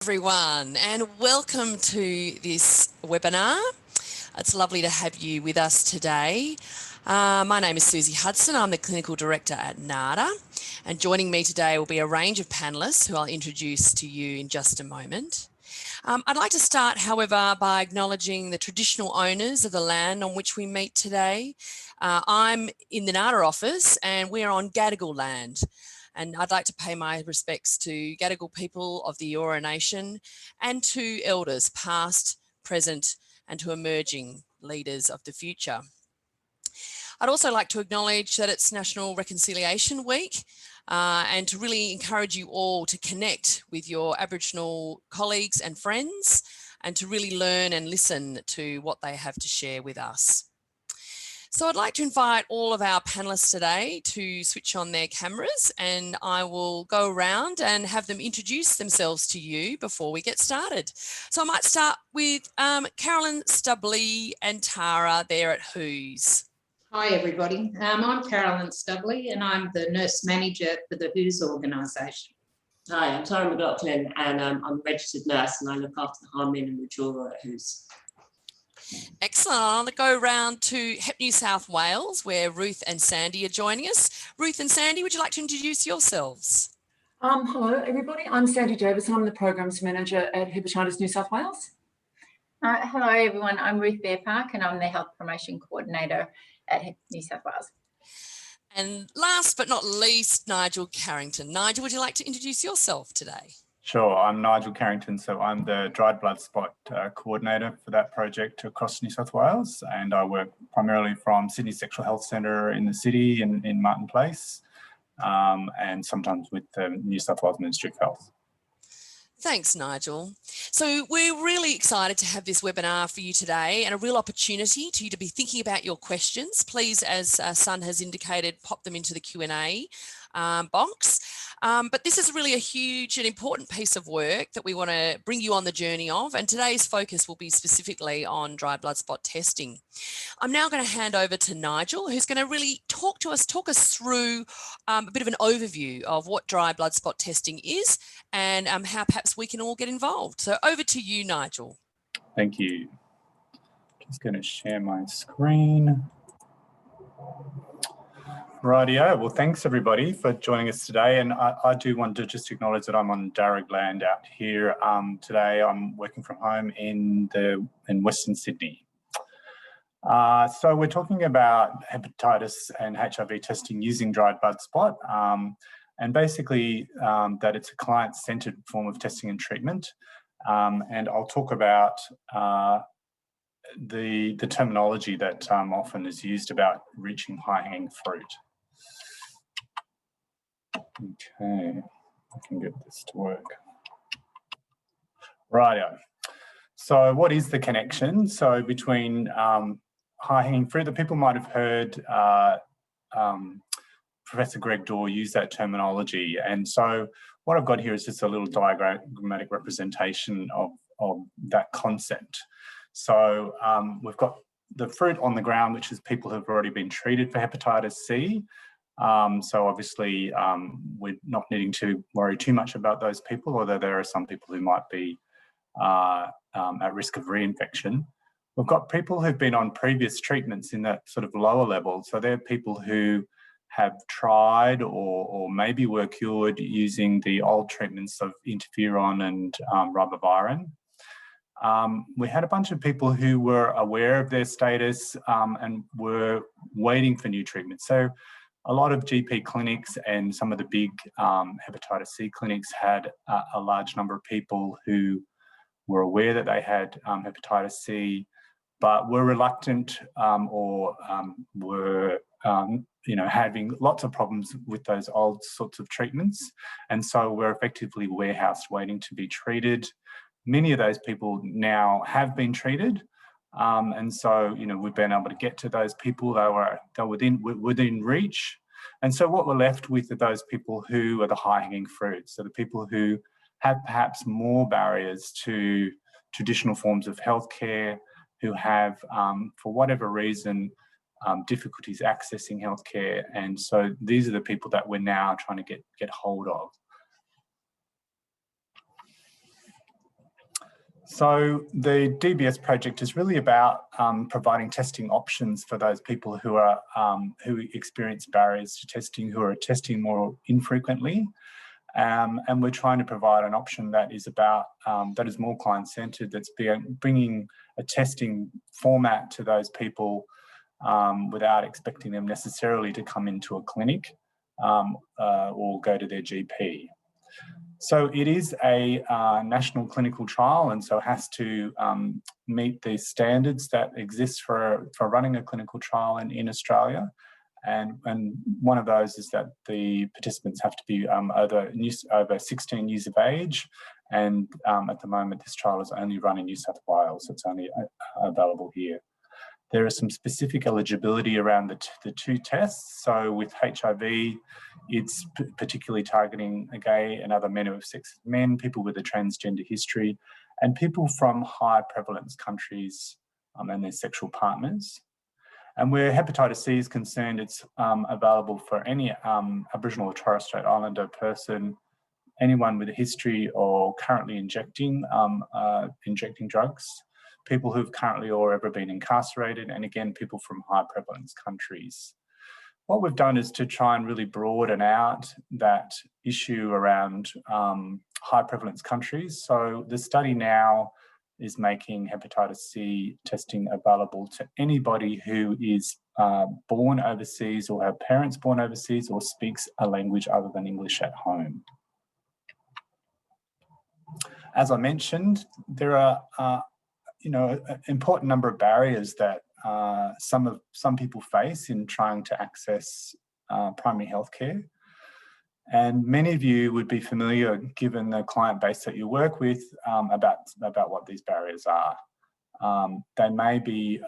Everyone, and welcome to this webinar. It's lovely to have you with us today. My name is Susie Hudson. I'm the Clinical Director at NADA, and joining me today will be a range of panellists who I'll introduce to you in just a moment. I'd like to start, however, by acknowledging the traditional owners of the land on which we meet today. I'm in the NADA office and we're on Gadigal land. And I'd like to pay my respects to Gadigal people of the Eora Nation and to elders past, present, and to emerging leaders of the future. I'd also like to acknowledge that it's National Reconciliation Week and to really encourage you all to connect with your Aboriginal colleagues and friends and to really learn and listen to what they have to share with us. So I'd like to invite all of our panellists today to switch on their cameras, and I will go around and have them introduce themselves to you before we get started. So I might start with Carolyn Stubley and Tara there at Who's. Hi everybody, I'm Carolyn Stubley and I'm the nurse manager for the Who's organisation. Hi, I'm Tara McLaughlin and I'm a registered nurse and I look after the harm in and withdrawal at Who's. Excellent. I'll go round to Hep New South Wales where Ruth and Sandy are joining us. Ruth and Sandy, would you like to introduce yourselves? Hello everybody, I'm Sandy Davis and I'm the Programs Manager at Hepatitis New South Wales. Hello everyone, I'm Ruth Bearpark and I'm the Health Promotion Coordinator at Hep New South Wales. And last but not least, Nigel Carrington. Nigel, would you like to introduce yourself today? Sure, I'm Nigel Carrington, so I'm the dried blood spot coordinator for that project across New South Wales, and I work primarily from Sydney Sexual Health Centre in the city in Martin Place, and sometimes with the New South Wales Ministry of Health. Thanks, Nigel. So we're really excited to have this webinar for you today and a real opportunity to you to be thinking about your questions. Please, as Sun has indicated, pop them into the Q&A box. But this is really a huge and important piece of work that we want to bring you on the journey of, and today's focus will be specifically on dried blood spot testing. I'm now going to hand over to Nigel, who's going to really talk us through a bit of an overview of what dried blood spot testing is and how perhaps we can all get involved. So over to you, Nigel. Thank you. Just going to share my screen. Rightio, well thanks everybody for joining us today, and I do want to just acknowledge that I'm on Darug land out here. Today I'm working from home in Western Sydney. So we're talking about hepatitis and HIV testing using dried blood spot, and basically that it's a client-centered form of testing and treatment, and I'll talk about the terminology that often is used about reaching high-hanging fruit. Okay, I can get this to work. Rightio. So what is the connection? So between high-hanging fruit, that people might have heard Professor Greg Dorr use that terminology. And so what I've got here is just a little diagrammatic representation of that concept. So we've got the fruit on the ground, which is people who've already been treated for hepatitis C. So obviously we're not needing to worry too much about those people, although there are some people who might be at risk of reinfection. We've got people who've been on previous treatments in that sort of lower level. So they're people who have tried or maybe were cured using the old treatments of interferon and ribavirin. We had a bunch of people who were aware of their status and were waiting for new treatments. So a lot of GP clinics and some of the big hepatitis C clinics had a large number of people who were aware that they had hepatitis C, but were reluctant or were having lots of problems with those old sorts of treatments. And so we're effectively warehoused waiting to be treated. Many of those people now have been treated. And so, we've been able to get to those people. They were within reach. And so what we're left with are those people who are the high-hanging fruit. So the people who have perhaps more barriers to traditional forms of healthcare, who have, for whatever reason, difficulties accessing healthcare. And so these are the people that we're now trying to get hold of. So the DBS project is really about providing testing options for those people who are who experience barriers to testing, who are testing more infrequently, and we're trying to provide an option that is about that is more client-centered, that's bringing a testing format to those people without expecting them necessarily to come into a clinic or go to their GP. So it is a national clinical trial, and so it has to meet the standards that exist for running a clinical trial in Australia. And one of those is that the participants have to be over 16 years of age. And at the moment, this trial is only run in New South Wales, so it's only available here. There is some specific eligibility around the two tests. So with HIV, it's particularly targeting gay and other men of sex men, people with a transgender history, and people from high prevalence countries and their sexual partners. And where hepatitis C is concerned, it's available for any Aboriginal or Torres Strait Islander person, anyone with a history or currently injecting drugs, people who've currently or ever been incarcerated, and again, people from high prevalence countries. What we've done is to try and really broaden out that issue around high prevalence countries. So the study now is making hepatitis C testing available to anybody who is born overseas or have parents born overseas or speaks a language other than English at home. As I mentioned, there are an important number of barriers that some people face in trying to access primary healthcare. And many of you would be familiar, given the client base that you work with, about what these barriers are. They may be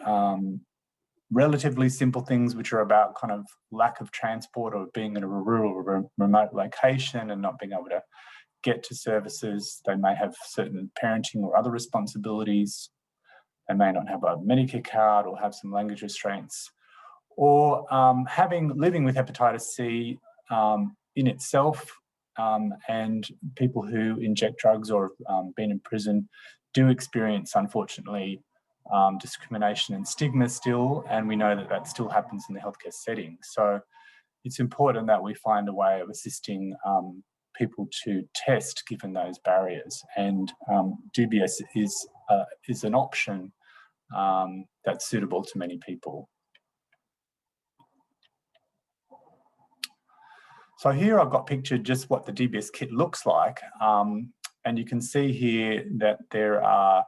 relatively simple things which are about kind of lack of transport or being in a rural or remote location and not being able to get to services. They may have certain parenting or other responsibilities. They may not have a Medicare card or have some language restraints. Or living with hepatitis C in itself, and people who inject drugs or have been in prison do experience, unfortunately, discrimination and stigma still, and we know that that still happens in the healthcare setting. So it's important that we find a way of assisting people to test given those barriers, and DBS is an option that's suitable to many people. So here I've got pictured just what the Dbs Kit looks like, and you can see here that there are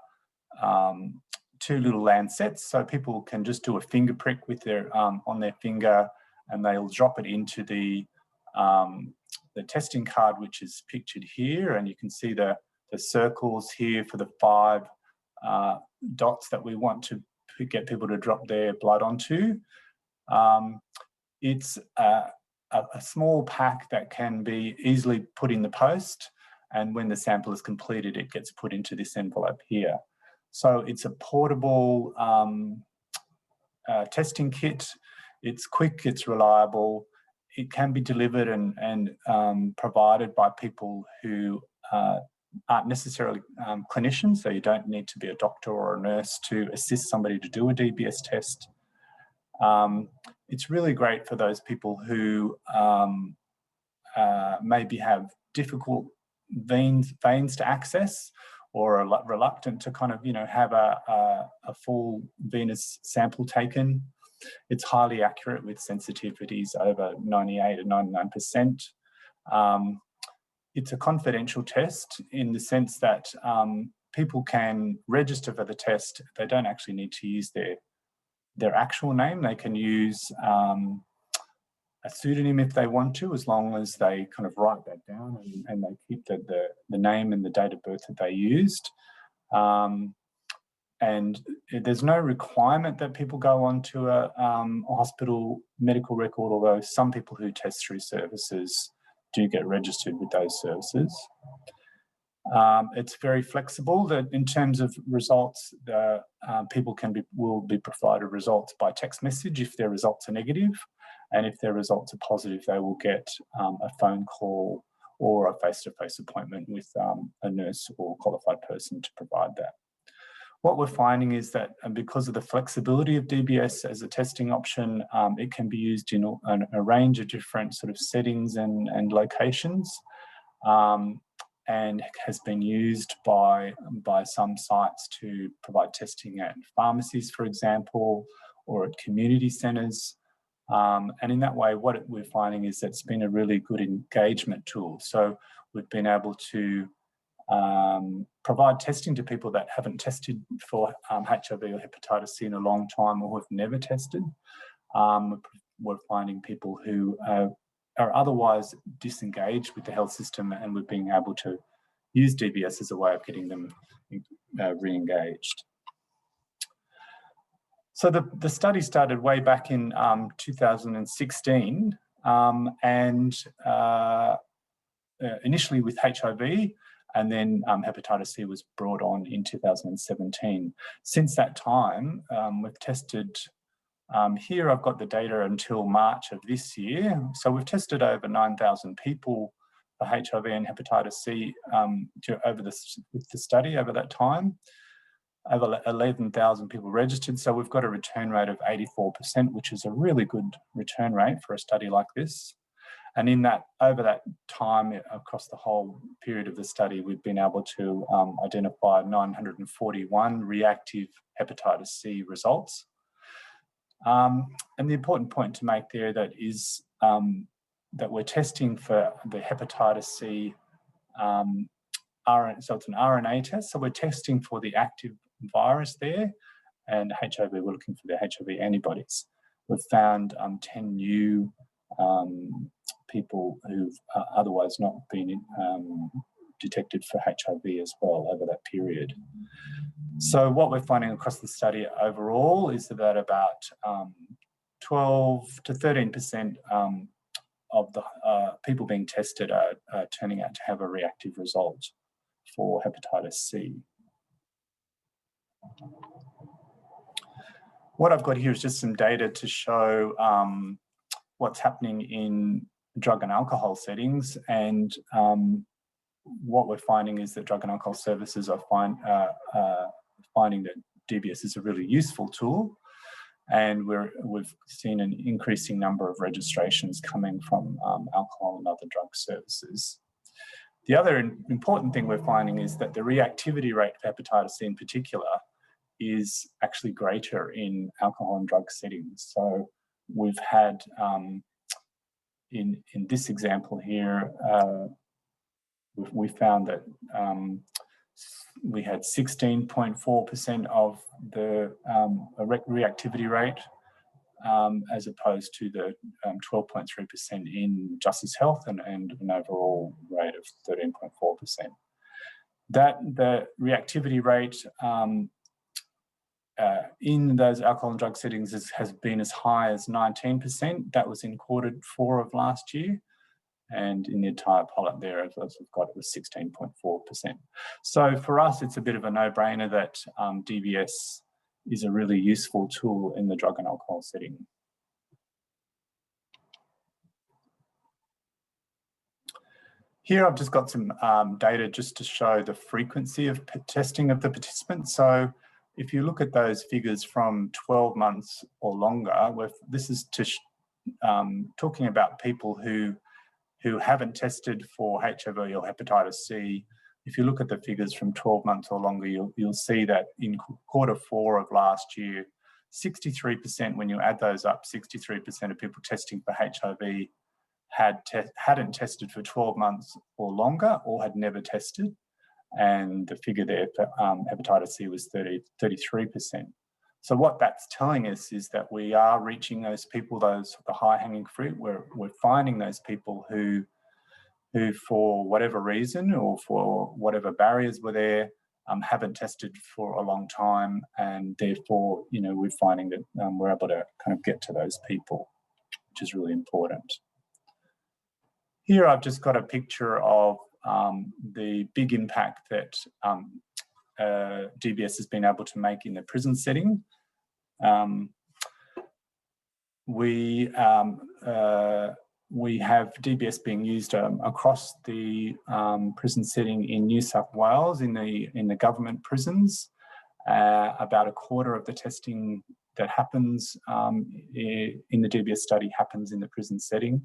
two little lancets, so people can just do a finger prick with their on their finger, and they'll drop it into the testing card, which is pictured here, and you can see the circles here for the 5 dots that we want to get people to drop their blood onto. It's a small pack that can be easily put in the post, and when the sample is completed, it gets put into this envelope here. So it's a portable testing kit. It's quick, it's reliable. It can be delivered and provided by people who aren't necessarily clinicians, so you don't need to be a doctor or a nurse to assist somebody to do a DBS test. It's really great for those people who maybe have difficult veins to access, or are reluctant to kind of, have a full venous sample taken. It's highly accurate with sensitivities over 98 and 99%. It's a confidential test in the sense that people can register for the test. They don't actually need to use their actual name. They can use a pseudonym if they want to, as long as they kind of write that down and they keep the name and the date of birth that they used. And there's no requirement that people go on to a hospital medical record, although some people who test through services do get registered with those services. It's very flexible. That in terms of results, people will be provided results by text message if their results are negative, and if their results are positive, they will get a phone call or a face-to-face appointment with a nurse or qualified person to provide that. What we're finding is that because of the flexibility of DBS as a testing option, it can be used in a range of different sort of settings and locations, and has been used by some sites to provide testing at pharmacies, for example, or at community centres. And in that way, what we're finding is that it's been a really good engagement tool. So we've been able to provide testing to people that haven't tested for HIV or hepatitis C in a long time, or have never tested. We're finding people who are otherwise disengaged with the health system, and we're being able to use DBS as a way of getting them re-engaged. So the study started way back in 2016, and initially with HIV, and then hepatitis C was brought on in 2017. Since that time, we've tested, here I've got the data until March of this year. So we've tested over 9,000 people for HIV and hepatitis C with the study over that time. Over 11,000 people registered. So we've got a return rate of 84%, which is a really good return rate for a study like this. And in that, over that time, across the whole period of the study, we've been able to identify 941 reactive hepatitis C results. And the important point to make there that is that we're testing for the hepatitis C, so it's an RNA test. So we're testing for the active virus there, and HIV, we're looking for the HIV antibodies. We've found 10 new people who've otherwise not been detected for HIV as well over that period. So what we're finding across the study overall is that about 12 to 13% of the people being tested are turning out to have a reactive result for hepatitis C. What I've got here is just some data to show what's happening in drug and alcohol settings, and what we're finding is that drug and alcohol services are finding that DBS is a really useful tool, and we've seen an increasing number of registrations coming from alcohol and other drug services. The other important thing we're finding is that the reactivity rate for hepatitis C in particular is actually greater in alcohol and drug settings. So we've had, in this example here, we found that we had 16.4% of the reactivity rate, as opposed to the 12.3% in Justice Health, and an overall rate of 13.4%. The reactivity rate in those alcohol and drug settings has been as high as 19%. That was in Q4 of last year. And in the entire pilot there, as we've got, it was 16.4%. So for us, it's a bit of a no-brainer that DBS is a really useful tool in the drug and alcohol setting. Here I've just got some data just to show the frequency of testing of the participants. So if you look at those figures from 12 months or longer, this is to talking about people who haven't tested for HIV or hepatitis C. If you look at the figures from 12 months or longer, you'll see that in Q4 of last year, 63%, when you add those up, 63% of people testing for HIV hadn't tested for 12 months or longer, or had never tested. And the figure there for hepatitis C was 33%. So what that's telling us is that we are reaching those people, the high-hanging fruit. We're finding those people who for whatever reason or for whatever barriers were there, haven't tested for a long time, and therefore, we're finding that we're able to kind of get to those people, which is really important. Here I've just got a picture of the big impact that DBS has been able to make in the prison setting. We have DBS being used across the prison setting in New South Wales in the government prisons, About a quarter of the testing that happens in the DBS study happens in the prison setting.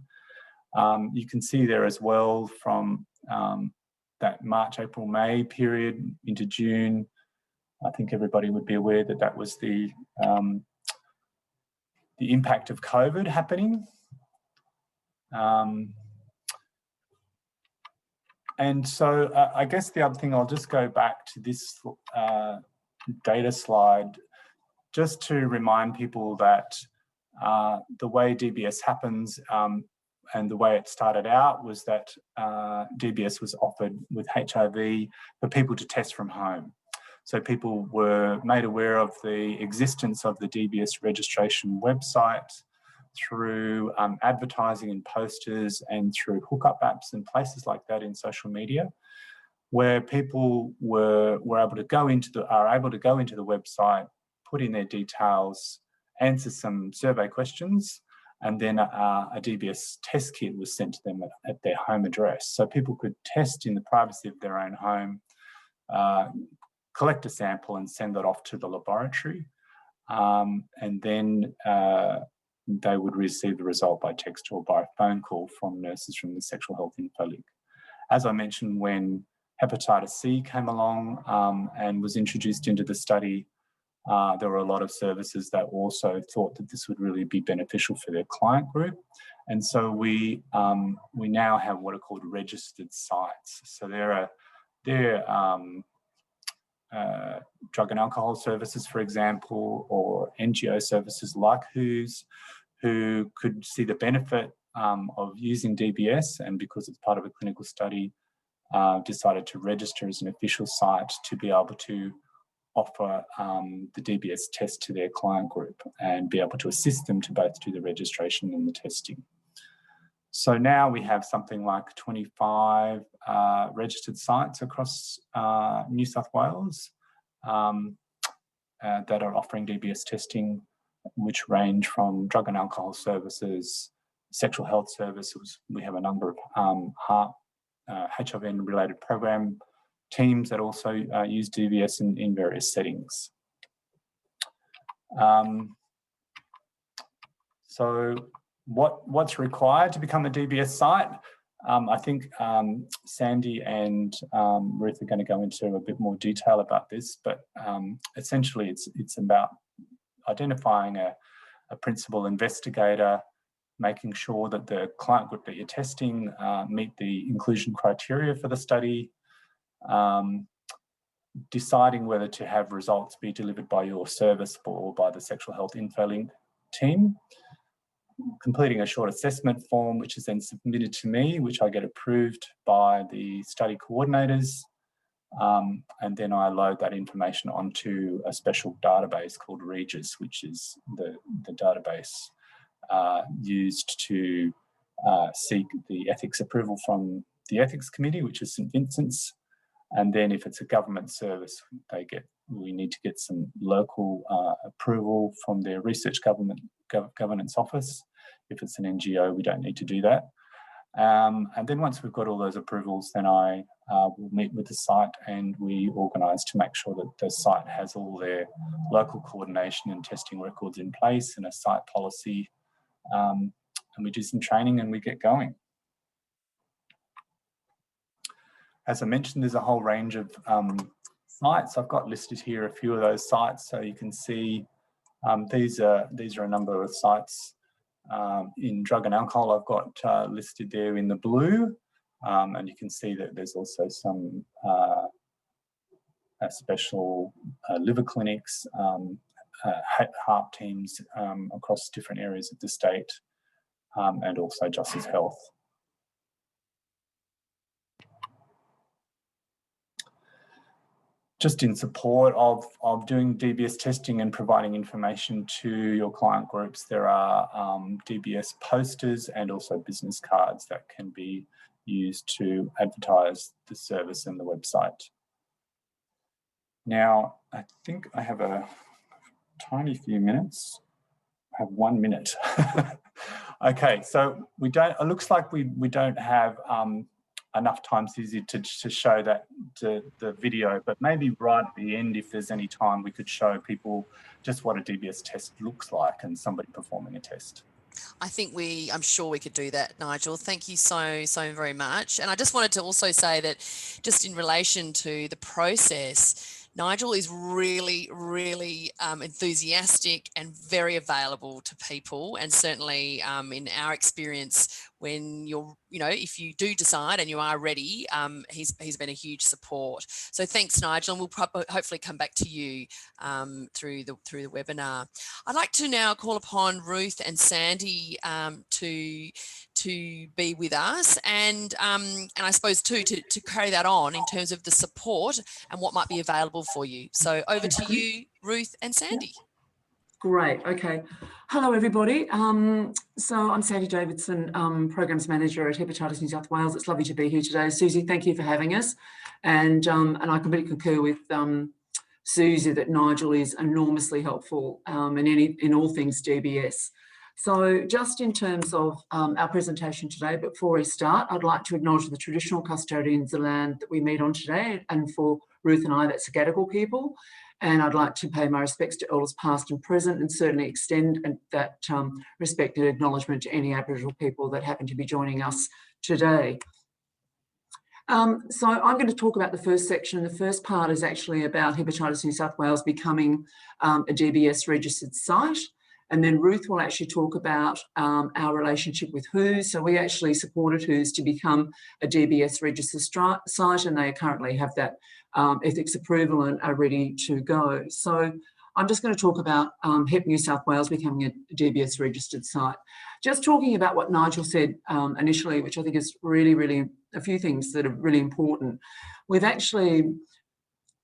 You can see there as well from that March, April, May period into June. I think everybody would be aware that that was the impact of COVID happening. And so I guess the other thing, I'll just go back to this data slide just to remind people that the way DBS happens and the way it started out was that DBS was offered with HIV for people to test from home. So people were made aware of the existence of the DBS registration website through advertising and posters and through hookup apps and places like that in social media, where people were able to go into the website, put in their details, answer some survey questions, and then a DBS test kit was sent to them at their home address. So people could test in the privacy of their own home, collect a sample and send that off to the laboratory. And then they would receive the result by text or by phone call from nurses from the Sexual Health Info Link. As I mentioned, when hepatitis C came along and was introduced into the study, there were a lot of services that also thought that this would really be beneficial for their client group. And so we now have what are called registered sites. So they're drug and alcohol services, for example, or NGO services like WHO's, who could see the benefit of using DBS, and because it's part of a clinical study, decided to register as an official site to be able to offer the DBS test to their client group and be able to assist them to both do the registration and the testing. So now we have something like 25 registered sites across New South Wales that are offering DBS testing, which range from drug and alcohol services, sexual health services. We have a number of heart HIV-related program teams that also use DBS in various settings. So what's required to become a DBS site? I think Sandy and Ruth are going to go into a bit more detail about this, but essentially it's about identifying a principal investigator, making sure that the client group that you're testing meet the inclusion criteria for the study, deciding whether to have results be delivered by your service or by the Sexual Health Info Link team, completing a short assessment form, which is then submitted to me, which I get approved by the study coordinators. And then I load that information onto a special database called Regis, which is the database used to seek the ethics approval from the ethics committee, which is St Vincent's. And then if it's a government service, we need to get some local approval from their research governance office. If it's an NGO, we don't need to do that. And then once we've got all those approvals, then I will meet with the site and we organise to make sure that the site has all their local coordination and testing records in place and a site policy. And we do some training and we get going. As I mentioned, there's a whole range of sites. I've got listed here a few of those sites, so you can see these are a number of sites. In drug and alcohol, I've got listed there in the blue, and you can see that there's also some special liver clinics, heart teams across different areas of the state, and also Justice Health. Just in support of doing DBS testing and providing information to your client groups, there are DBS posters and also business cards that can be used to advertise the service and the website. Now, I think I have a tiny few minutes. I have 1 minute. Okay, so it looks like we don't have enough time, Susie, to show that the video, but maybe right at the end, if there's any time, we could show people just what a DBS test looks like and somebody performing a test. I'm sure we could do that, Nigel. Thank you so very much. And I just wanted to also say that just in relation to the process, Nigel is really enthusiastic and very available to people. And certainly in our experience, when if you do decide and you are ready, he's been a huge support. So thanks, Nigel, and we'll hopefully come back to you through the webinar. I'd like to now call upon Ruth and Sandy to be with us, and I suppose too to carry that on in terms of the support and what might be available for you. So over to you, Ruth and Sandy. Great. Okay. Hello, everybody. So I'm Sandy Davidson, Programs Manager at Hepatitis New South Wales. It's lovely to be here today. Susie, thank you for having us. And I completely concur with Susie that Nigel is enormously helpful in all things DBS. So just in terms of our presentation today, before we start, I'd like to acknowledge the traditional custodians of the land that we meet on today, and for Ruth and I, that's the Gadigal people. And I'd like to pay my respects to elders past and present, and certainly extend that respect and acknowledgement to any Aboriginal people that happen to be joining us today. So I'm going to talk about the first section. The first part is actually about Hepatitis New South Wales becoming a DBS registered site. And then Ruth will actually talk about our relationship with WHOS. So we actually supported WHOS to become a DBS registered site, and they currently have that ethics approval and are ready to go. So I'm just going to talk about Hep New South Wales becoming a DBS registered site. Just talking about what Nigel said initially, which I think is really a few things that are really important.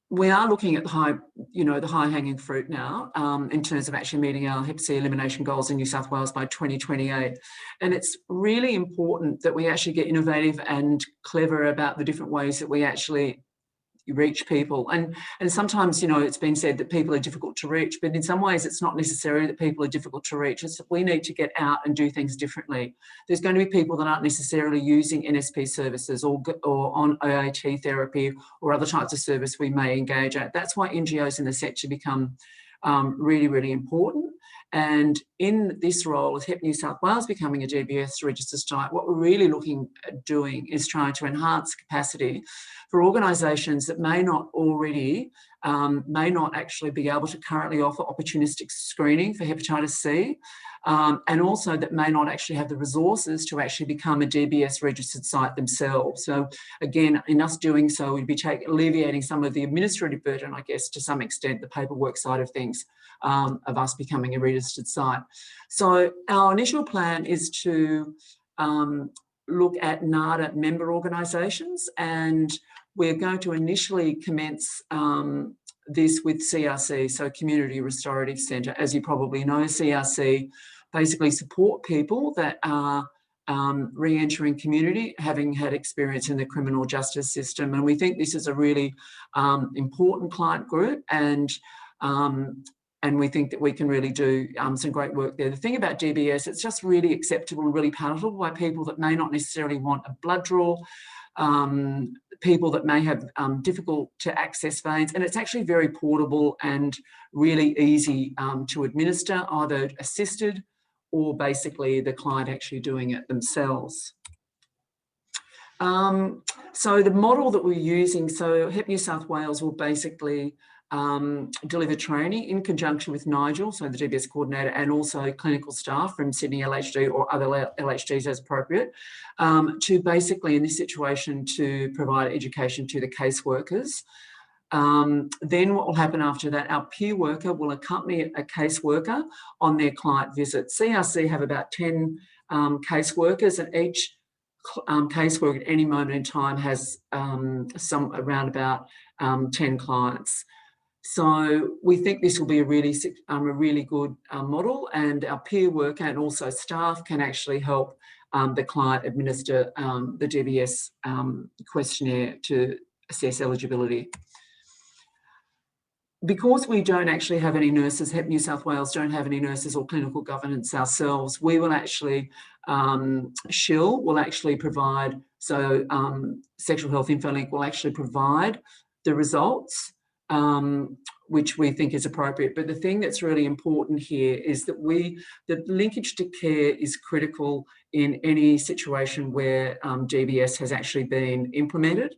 We are looking at the high hanging fruit now in terms of actually meeting our Hep C elimination goals in New South Wales by 2028. And it's really important that we actually get innovative and clever about the different ways that we actually reach people. And sometimes, it's been said that people are difficult to reach, but in some ways it's not necessarily that people are difficult to reach. It's that we need to get out and do things differently. There's going to be people that aren't necessarily using NSP services or on OAT therapy or other types of service we may engage at. That's why NGOs in the sector become really important. And in this role, as Hep New South Wales becoming a DBS registered site, what we're really looking at doing is trying to enhance capacity for organisations that may not actually be able to currently offer opportunistic screening for hepatitis C, and also that may not actually have the resources to actually become a DBS registered site themselves. So again, in us doing so, we'd be alleviating some of the administrative burden, I guess, to some extent, the paperwork side of things, of us becoming a registered site. So our initial plan is to look at NADA member organisations, and we're going to initially commence this with CRC, so Community Restorative Centre. As you probably know, CRC basically support people that are re-entering community, having had experience in the criminal justice system. And we think this is a really important client group, and we think that we can really do some great work there. The thing about DBS, it's just really acceptable and really palatable by people that may not necessarily want a blood draw, people that may have difficult to access veins, and it's actually very portable and really easy to administer, either assisted or basically the client actually doing it themselves. So the model that we're using, so Hep New South Wales will basically deliver training in conjunction with Nigel, so the DBS coordinator, and also clinical staff from Sydney LHD or other LHDs as appropriate, to basically, in this situation, to provide education to the caseworkers. Then what will happen after that, our peer worker will accompany a caseworker on their client visit. CRC have about 10 caseworkers, and each caseworker at any moment in time has around about 10 clients. So we think this will be a really good model, and our peer worker and also staff can actually help the client administer the DBS questionnaire to assess eligibility. because we don't actually have any nurses, Hep New South Wales don't have any nurses or clinical governance ourselves, we will actually, SHIL will actually provide, so Sexual Health Infolink will actually provide the results, which we think is appropriate. But the thing that's really important here is that the linkage to care is critical in any situation where DBS has actually been implemented.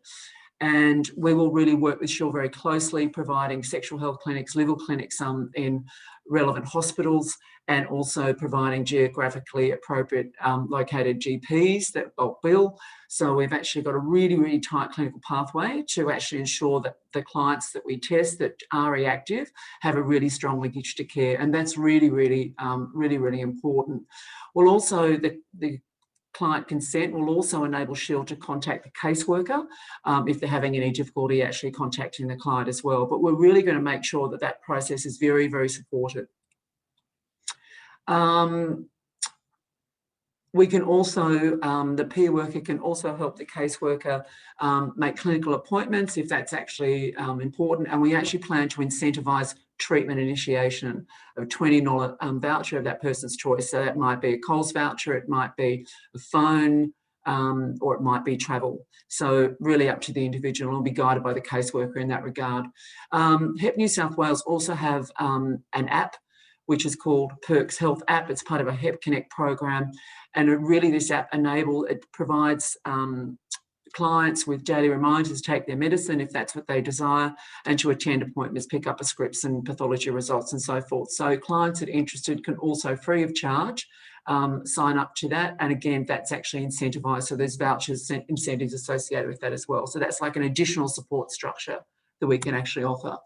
And we will really work with SHIL very closely, providing sexual health clinics, legal clinics in relevant hospitals, and also providing geographically appropriate located GPs that bulk bill. So we've actually got a really, really tight clinical pathway to actually ensure that the clients that we test that are reactive have a really strong linkage to care. And that's really, really, really important. Well, also the client consent will also enable SHIL to contact the caseworker if they're having any difficulty actually contacting the client as well. But we're really going to make sure that that process is very, very supported. We can also, the peer worker can also help the caseworker make clinical appointments if that's actually important. And we actually plan to incentivise treatment initiation of $20 voucher of that person's choice. So that might be a Coles voucher, it might be a phone, or it might be travel. So really up to the individual, and will be guided by the caseworker in that regard. Hep New South Wales also have an app which is called Perks Health app. It's part of a Hep Connect program. And really this app it provides clients with daily reminders to take their medicine if that's what they desire, and to attend appointments, pick up scripts and pathology results and so forth. So clients that are interested can also, free of charge, sign up to that. And again, that's actually incentivised. So there's vouchers and incentives associated with that as well. So that's like an additional support structure that we can actually offer.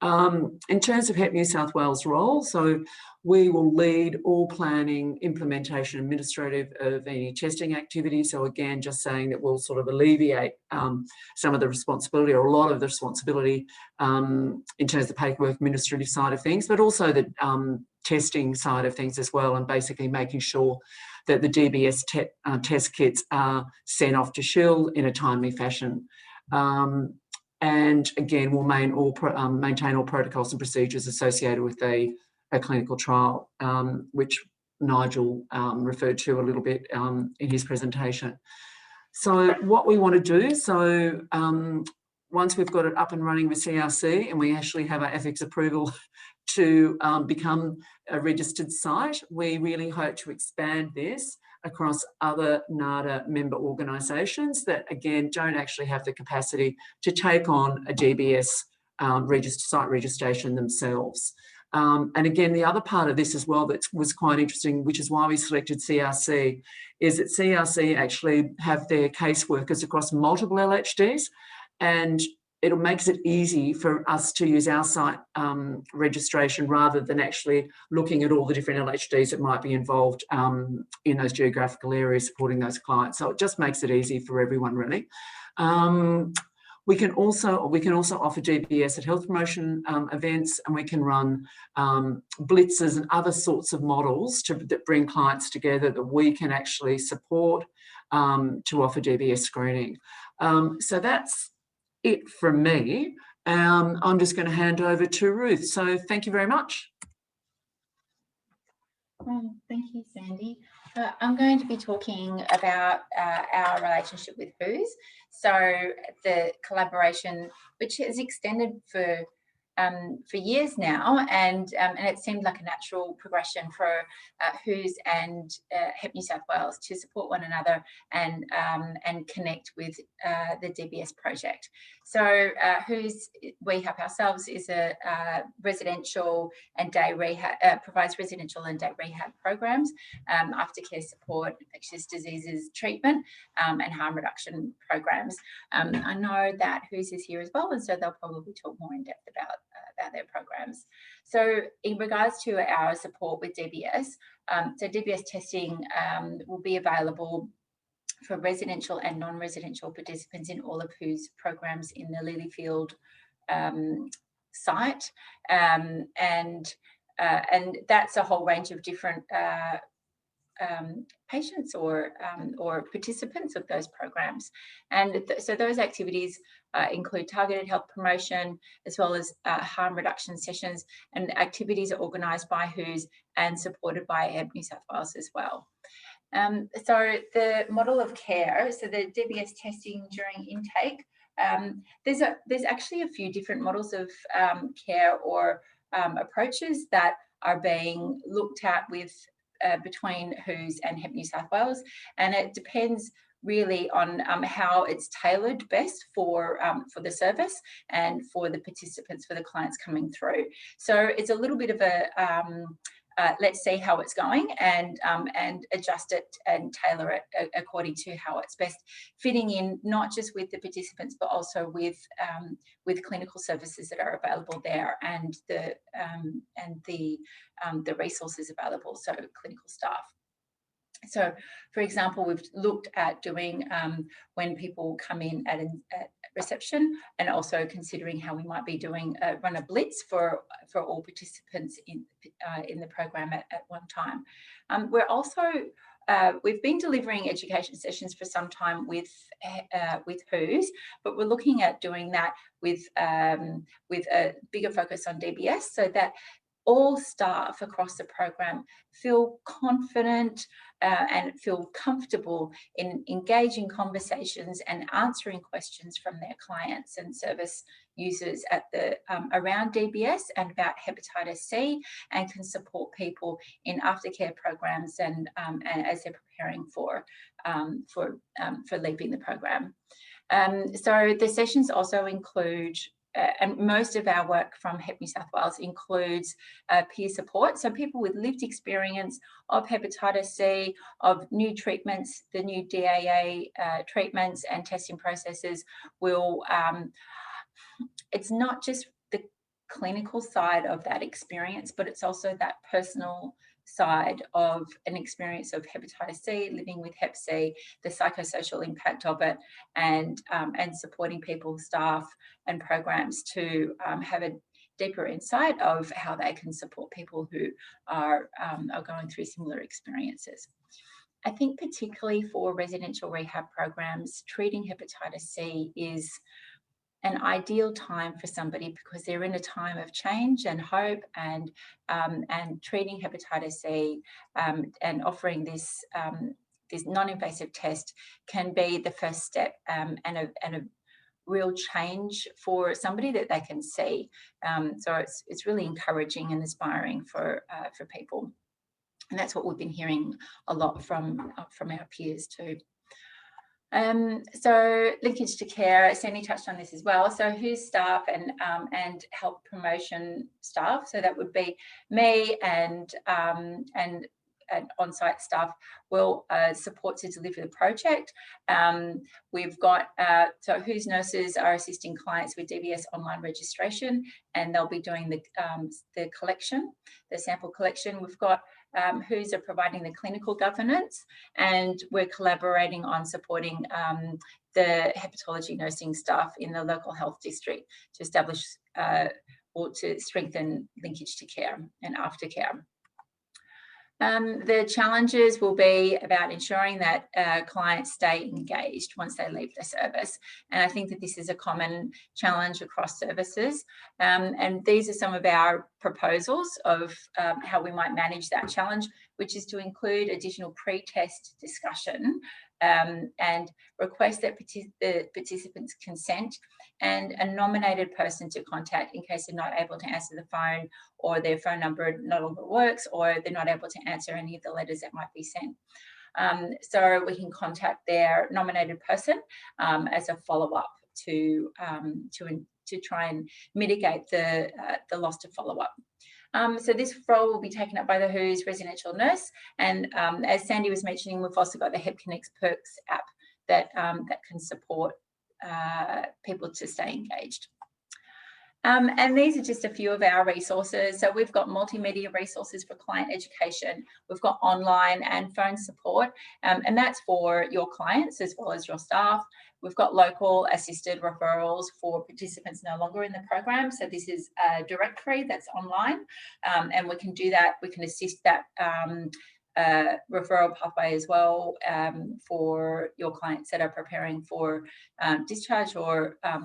In terms of Hep New South Wales' role, so we will lead all planning, implementation, administrative of any testing activity. So again, just saying that we'll sort of alleviate some of the responsibility, or a lot of the responsibility in terms of the paperwork, administrative side of things, but also the testing side of things as well, and basically making sure that the DBS test kits are sent off to SHIL in a timely fashion. And again, we'll maintain all protocols and procedures associated with a clinical trial, which Nigel referred to a little bit in his presentation. So what we want to do, so once we've got it up and running with CRC and we actually have our ethics approval to become a registered site, we really hope to expand this across other NADA member organisations that, again, don't actually have the capacity to take on a DBS site registration themselves. And again, the other part of this as well that was quite interesting, which is why we selected CRC, is that CRC actually have their caseworkers across multiple LHDs, and it makes it easy for us to use our site registration rather than actually looking at all the different LHDs that might be involved in those geographical areas supporting those clients. So it just makes it easy for everyone, really. We can also offer DBS at health promotion events, and we can run blitzes and other sorts of models that bring clients together that we can actually support to offer DBS screening. So that's it from me. I'm just going to hand over to Ruth. So thank you very much. Thank you, Sandy. I'm going to be talking about our relationship with WHOS. So the collaboration, which has extended for years now, and it seemed like a natural progression for WHOS and Hep New South Wales to support one another and connect with the DBS project. So WHOS, we have ourselves, is a residential and day rehab, provides residential and day rehab programs, aftercare support, infectious diseases treatment, and harm reduction programs. I know that WHOS is here as well, and so they'll probably talk more in depth about their programs. So in regards to our support with DBS, so DBS testing will be available for residential and non-residential participants in all of WHOS programs in the Lilyfield site, and that's a whole range of different patients or participants of those programs. And so those activities include targeted health promotion, as well as harm reduction sessions, and activities are organised by WHOS and supported by Hep New South Wales as well. So the model of care, so the DBS testing during intake, there's actually a few different models of care or approaches that are being looked at with between WHOS and Hep New South Wales, and it depends really on how it's tailored best for the service and for the participants, for the clients coming through. So it's a little bit of a let's see how it's going and adjust it and tailor it according to how it's best fitting in, not just with the participants, but also with clinical services that are available there and the resources available, so clinical staff. So, for example, we've looked at doing when people come in at reception, and also considering how we might be doing run a blitz for all participants in the program at one time. We're also we've been delivering education sessions for some time with WHOS, but we're looking at doing that with a bigger focus on DBS, so that all staff across the program feel confident and feel comfortable in engaging conversations and answering questions from their clients and service users at the around DBS and about hepatitis C, and can support people in aftercare programs and as they're preparing for leaving the program. So the sessions also include and most of our work from Hep New South Wales includes peer support. So people with lived experience of hepatitis C, of new treatments, the new DAA treatments and testing processes will, it's not just the clinical side of that experience, but it's also that personal side of an experience of hepatitis C, living with Hep C, the psychosocial impact of it, and supporting people, staff and programs to have a deeper insight of how they can support people who are going through similar experiences. I think particularly for residential rehab programs, treating hepatitis C is an ideal time for somebody because they're in a time of change and hope, and treating hepatitis C and offering this this non-invasive test can be the first step and a real change for somebody that they can see. So it's really encouraging and inspiring for people, and that's what we've been hearing a lot from our peers too. So linkage to care, Sandy touched on this as well. So WHOS staff and health promotion staff, so that would be me and on-site staff will support to deliver the project. We've got, so WHOS nurses are assisting clients with DBS online registration, and they'll be doing the collection, the sample collection. We've got WHOS are providing the clinical governance, and we're collaborating on supporting the hepatology nursing staff in the local health district to establish or to strengthen linkage to care and aftercare. The challenges will be about ensuring that clients stay engaged once they leave the service. And I think that this is a common challenge across services. And these are some of our proposals of how we might manage that challenge, which is to include additional pre-test discussion and request that the participants consent and a nominated person to contact in case they're not able to answer the phone, or their phone number no longer works, or they're not able to answer any of the letters that might be sent. So we can contact their nominated person as a follow-up to try and mitigate the loss to follow-up. So this role will be taken up by the WHOS residential nurse, and as Sandy was mentioning, we've also got the Hep Connects Perks app that can support people to stay engaged. And these are just a few of our resources. So we've got multimedia resources for client education. We've got online and phone support, and that's for your clients as well as your staff. We've got local assisted referrals for participants no longer in the program. So this is a directory that's online, and we can do that. We can assist that referral pathway as well for your clients that are preparing for discharge or I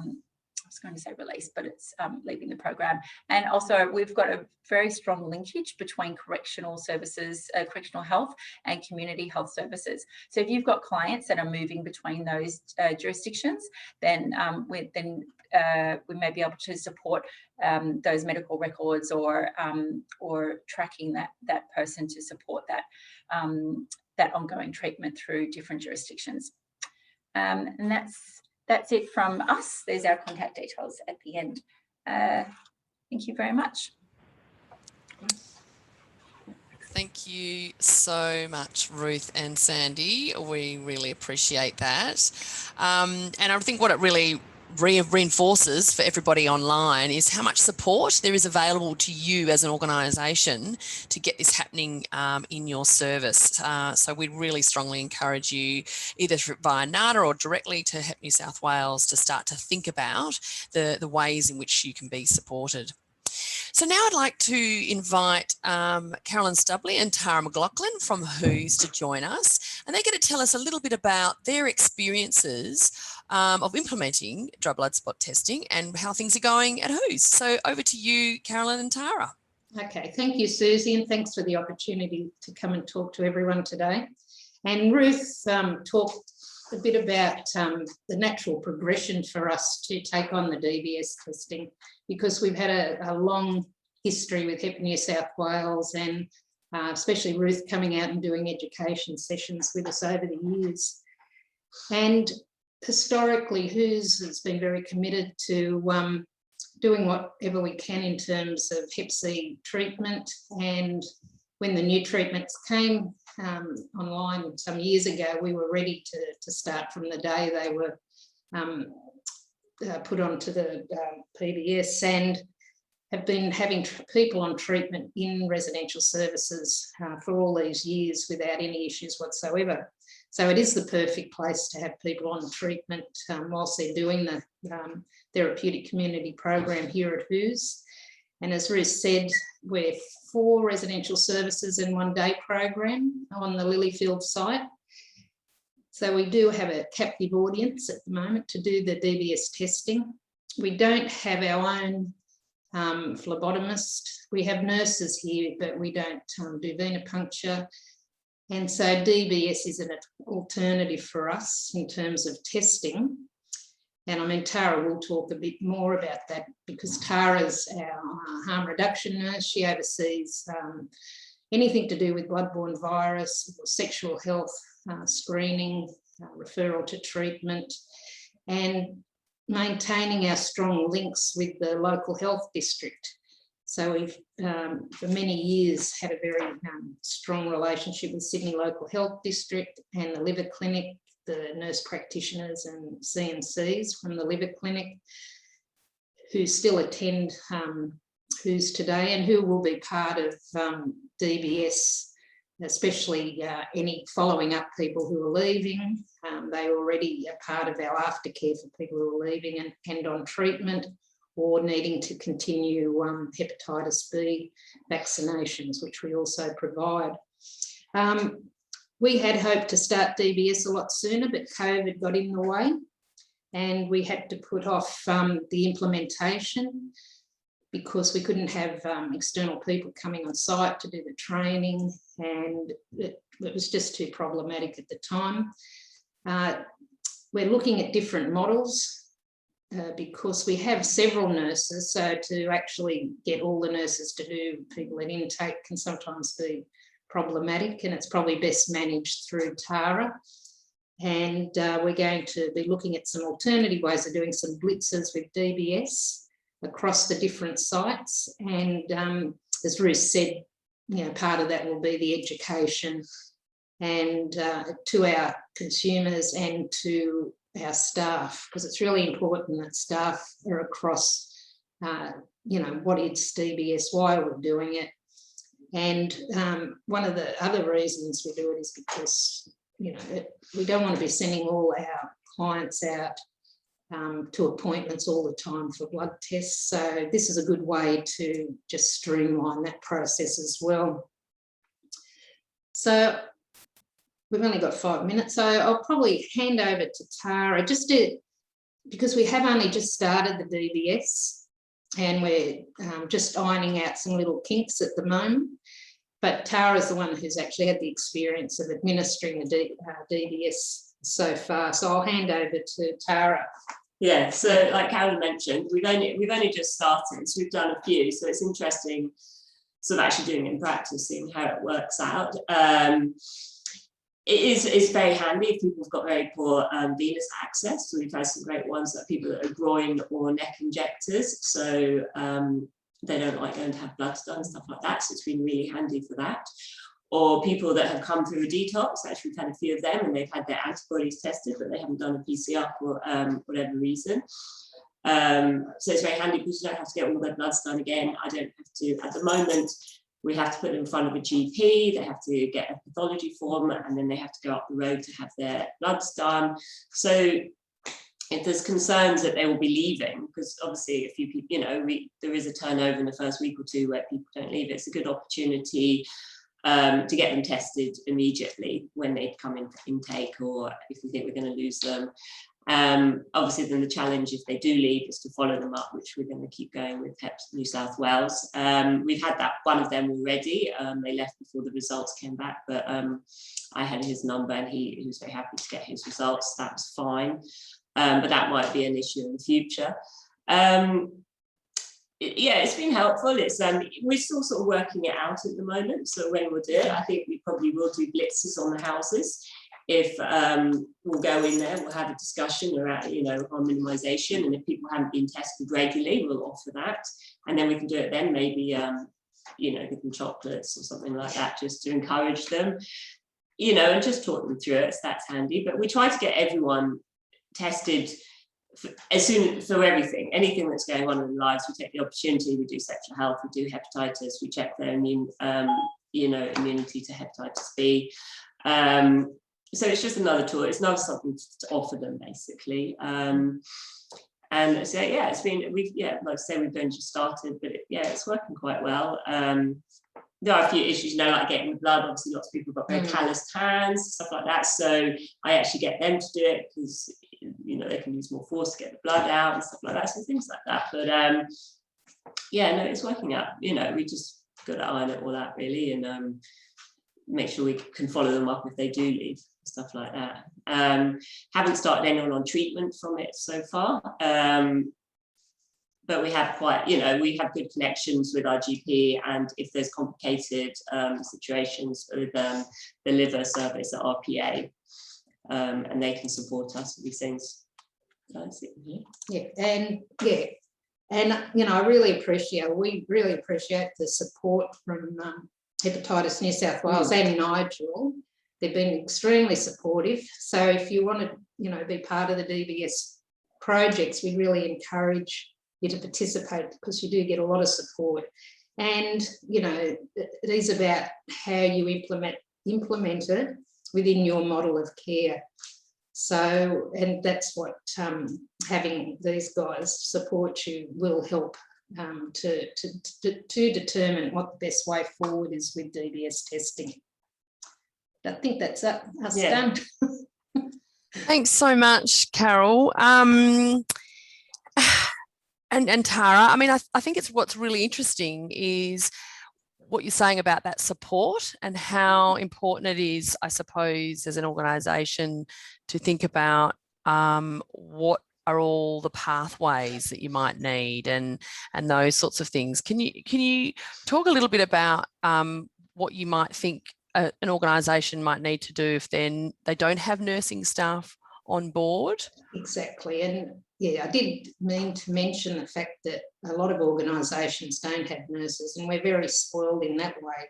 was going to say release, but it's leaving the program. And also we've got a very strong linkage between correctional services, correctional health and community health services. So if you've got clients that are moving between those jurisdictions, then we may be able to support those medical records or tracking that person to support that ongoing treatment through different jurisdictions. And that's it from us. There's our contact details at the end. Thank you very much. Thank you so much, Ruth and Sandy. We really appreciate that. And I think what it really reinforces for everybody online is how much support there is available to you as an organisation to get this happening in your service. So we really strongly encourage you either via NADA or directly to Hep New South Wales to start to think about the ways in which you can be supported. So now I'd like to invite Carolyn Stubley and Tara McLaughlin from WHOS to join us, and they're going to tell us a little bit about their experiences of implementing dry blood spot testing and how things are going at WHOS. So over to you, Carolyn and Tara. Okay, thank you, Susie, and thanks for the opportunity to come and talk to everyone today. And Ruth talked a bit about the natural progression for us to take on the DBS testing, because we've had a long history with Hep New South Wales, and especially Ruth coming out and doing education sessions with us over the years. And historically, WHOS has been very committed to doing whatever we can in terms of Hep C treatment. And when the new treatments came online some years ago, we were ready to start from the day they were put onto the PBS, and have been having people on treatment in residential services for all these years without any issues whatsoever. So it is the perfect place to have people on treatment whilst they're doing the therapeutic community program here at WHOS. And as Ruth said, we're 4 residential services in 1 day program on the Lilyfield site. So we do have a captive audience at the moment to do the DBS testing. We don't have our own phlebotomist. We have nurses here, but we don't do venipuncture. And so DBS is an alternative for us in terms of testing. And I mean, Tara will talk a bit more about that, because Tara's our harm reduction nurse. She oversees anything to do with bloodborne virus or sexual health screening, referral to treatment, and maintaining our strong links with the local health district. So we've, for many years, had a very strong relationship with Sydney Local Health District and the liver clinic, the nurse practitioners and CNCs from the liver clinic, who still attend WHOS today and who will be part of DBS, especially any following up people who are leaving. They already are part of our aftercare for people who are leaving and on treatment or needing to continue hepatitis B vaccinations, which we also provide. We had hoped to start DBS a lot sooner, but COVID got in the way and we had to put off the implementation because we couldn't have external people coming on site to do the training, and it was just too problematic at the time. We're looking at different models because we have several nurses, so to actually get all the nurses to do people at intake can sometimes be problematic, and it's probably best managed through Tara. And we're going to be looking at some alternative ways of doing some blitzes with DBS across the different sites. And as Ruth said, you know, part of that will be the education and to our consumers and to our staff, because it's really important that staff are across, you know, what is DBS, why we're doing it. And one of the other reasons we do it is because, you know, we don't want to be sending all our clients out to appointments all the time for blood tests. So this is a good way to just streamline that process as well. So we've only got 5 minutes, so I'll probably hand over to Tara because we have only just started the DBS and we're just ironing out some little kinks at the moment. But Tara's the one who's actually had the experience of administering the DBS so far. So I'll hand over to Tara. Yeah, so like Carolyn mentioned, we've only just started, so we've done a few. So it's interesting sort of actually doing it in practice, seeing how it works out. It's very handy if people have got very poor venous access. So we've had some great ones that people that are groin or neck injectors. So they don't like going to have bloods done, stuff like that. So it's been really handy for that. Or people that have come through a detox. Actually, we've had a few of them and they've had their antibodies tested, but they haven't done a PCR for whatever reason. So it's very handy because you don't have to get all their bloods done again. I don't have to, at the moment, we have to put them in front of a GP, they have to get a pathology form, and then they have to go up the road to have their bloods done. So if there's concerns that they will be leaving, because obviously if you know, there is a turnover in the first week or two where people don't leave, it's a good opportunity to get them tested immediately when they come into intake, or if we think we're going to lose them. Obviously then the challenge if they do leave is to follow them up, which we're going to keep going with Hep New South Wales. We've had that one of them already. They left before the results came back, but I had his number and he was very happy to get his results. That was fine, but that might be an issue in the future. Yeah, it's been helpful. It's we're still sort of working it out at the moment, so when we'll do it, I think we probably will do blitzes on the houses. If we'll go in there, we'll have a discussion around, you know, on minimisation, and if people haven't been tested regularly, we'll offer that, and then we can do it then, maybe you know, give them chocolates or something like that, just to encourage them, you know, and just talk them through it. So that's handy. But we try to get everyone tested as soon for everything, anything that's going on in their lives. We take the opportunity. We do sexual health, we do hepatitis, we check their immune, you know, immunity to hepatitis B. So it's just another tool. It's not something to offer them, basically. And so yeah, it's been, like I say, we've only just started, but yeah, it's working quite well. There are a few issues, you know, like getting the blood. Obviously, lots of people have got very calloused hands, stuff like that. So I actually get them to do it because, you know, they can use more force to get the blood out and stuff like that. So things like that. But yeah, no, it's working out. You know, we just got to iron it all out, really, and make sure we can follow them up if they do leave, stuff like that. Haven't started anyone on treatment from it so far, but we have quite, you know, we have good connections with our GP, and if there's complicated situations with the liver service at RPA, and they can support us with these things. Yeah, and you know, we really appreciate the support from Hepatitis New South Wales and Nigel. They've been extremely supportive. So if you want to, you know, be part of the DBS projects, we really encourage you to participate, because you do get a lot of support. And, you know, it is about how you implement it within your model of care. So, and that's what having these guys support you will help to determine what the best way forward is with DBS testing. I think that's us done. Thanks so much, Carol. And Tara, I mean, I think it's what's really interesting is what you're saying about that support and how important it is, I suppose, as an organisation to think about what are all the pathways that you might need and those sorts of things. Can you talk a little bit about what you might think an organisation might need to do if then they don't have nursing staff on board? Exactly. And yeah, I did mean to mention the fact that a lot of organisations don't have nurses, and we're very spoiled in that way.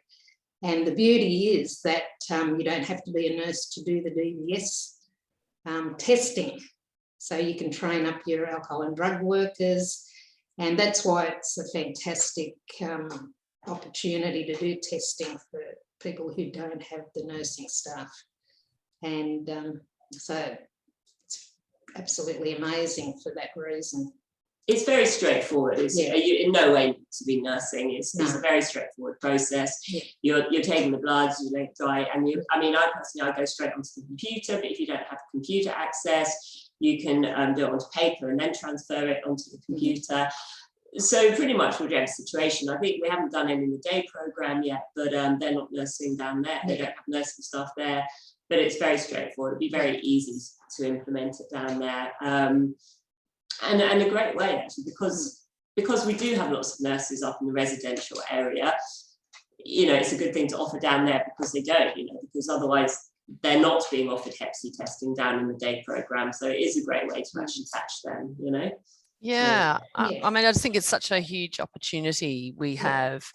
And the beauty is that you don't have to be a nurse to do the DBS testing. So you can train up your alcohol and drug workers, and that's why it's a fantastic opportunity to do testing for people who don't have the nursing staff. And so it's absolutely amazing for that reason. It's very straightforward. You in no way need to be nursing. It's a very straightforward process. You're taking the bloods, you let it dry, and I personally go straight onto the computer. But if you don't have computer access, you can do it onto paper and then transfer it onto the computer. So pretty much whichever situation. I think we haven't done any in the day program yet, but they're not nursing down there. They don't have nursing staff there. But it's very straightforward. It'd be very easy to implement it down there. And a great way, actually, because we do have lots of nurses up in the residential area. It's a good thing to offer down there because they don't, because otherwise they're not being offered Hep C testing down in the day program. So it is a great way to actually catch them, Yeah, I mean, I just think it's such a huge opportunity we have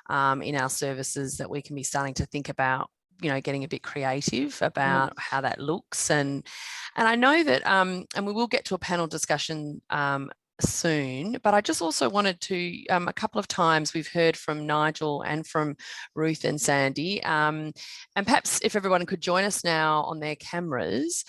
in our services that we can be starting to think about, getting a bit creative about how that looks. And I know that, and we will get to a panel discussion soon, but I just also wanted to, a couple of times we've heard from Nigel and from Ruth and Sandy, and perhaps if everyone could join us now on their cameras.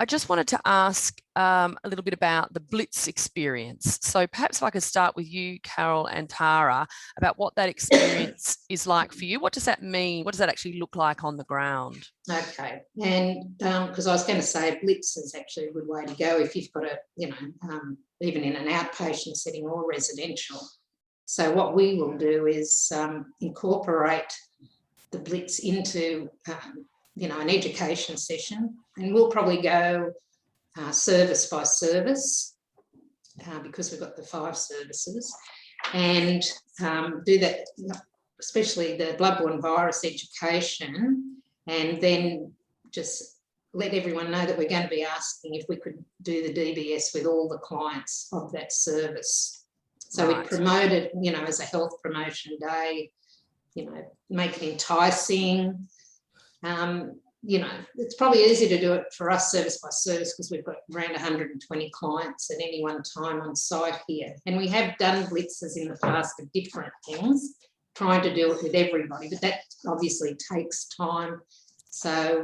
I just wanted to ask a little bit about the Blitz experience. So perhaps if I could start with you, Carol and Tara, about what that experience is like for you. What does that mean? What does that actually look like on the ground? Okay, and because I was going to say Blitz is actually a good way to go if you've got a, even in an outpatient setting or residential. So what we will do is incorporate the Blitz into an education session, and we'll probably go service by service because we've got the 5 services, and do that, especially the bloodborne virus education, and then just let everyone know that we're going to be asking if we could do the DBS with all the clients of that service. So we promote it, as a health promotion day, make it enticing. It's probably easy to do it for us service by service because we've got around 120 clients at any one time on site here. And we have done blitzes in the past for different things, trying to do it with everybody, but that obviously takes time. So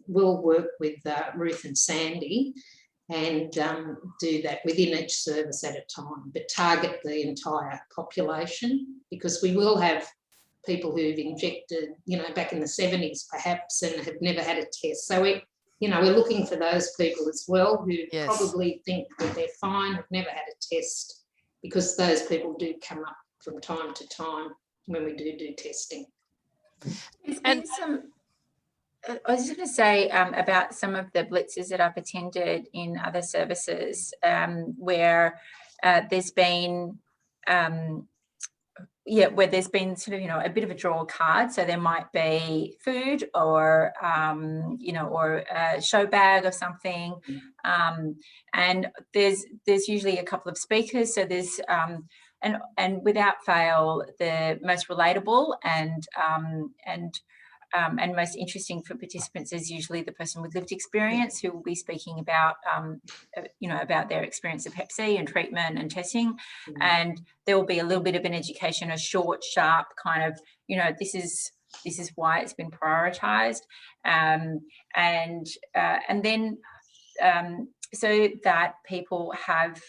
we'll work with Ruth and Sandy and do that within each service at a time, but target the entire population, because we will have people who've injected, back in the 70s perhaps, and have never had a test. So we're looking for those people as well who probably think that they're fine, have never had a test, because those people do come up from time to time when we do testing. And I was going to say about some of the blitzes that I've attended in other services where there's been where there's been sort of, a bit of a draw card. So there might be food or, or a show bag or something. And there's usually a couple of speakers. So there's, and without fail, the most relatable and most interesting for participants is usually the person with lived experience who will be speaking about, about their experience of Hep C and treatment and testing. And there will be a little bit of an education, a short, sharp kind of, this is why it's been prioritised, and then so that people have.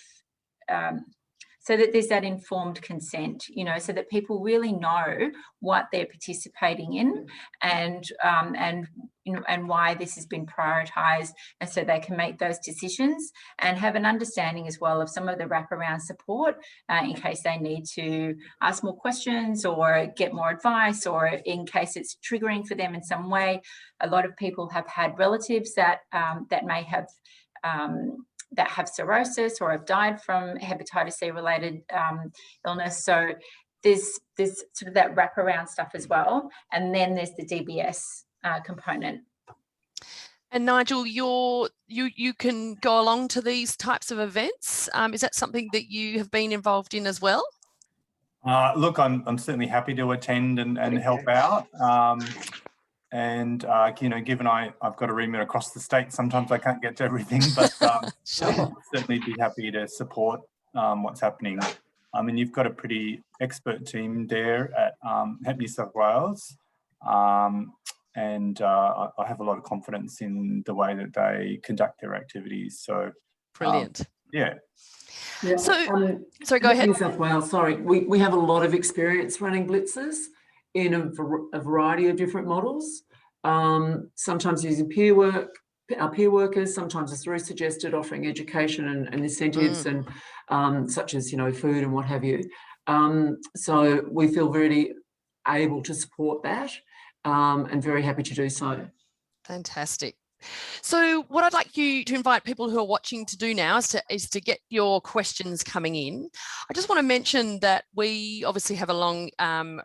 So that there's that informed consent, so that people really know what they're participating in and why this has been prioritised, and so they can make those decisions and have an understanding as well of some of the wraparound support in case they need to ask more questions or get more advice, or in case it's triggering for them in some way. A lot of people have had relatives that may have that have cirrhosis or have died from hepatitis C related illness. So there's sort of that wraparound stuff as well. And then there's the DBS component. And Nigel, you can go along to these types of events. Is that something that you have been involved in as well? Look, I'm certainly happy to attend and help out. And given I've got a remit across the state, sometimes I can't get to everything, but Sure. I'll certainly be happy to support what's happening. I mean, you've got a pretty expert team there at Hep New South Wales, and I have a lot of confidence in the way that they conduct their activities. So Brilliant. Yeah. Yeah. So, sorry, go ahead. New South Wales, sorry. We have a lot of experience running blitzes in a variety of different models. Sometimes using our peer workers, sometimes it's through suggested, offering education and incentives and such as, you know, food and what have you. So we feel very able to support that and very happy to do so. Fantastic. So what I'd like you to invite people who are watching to do now is to get your questions coming in. I just want to mention that we obviously have a long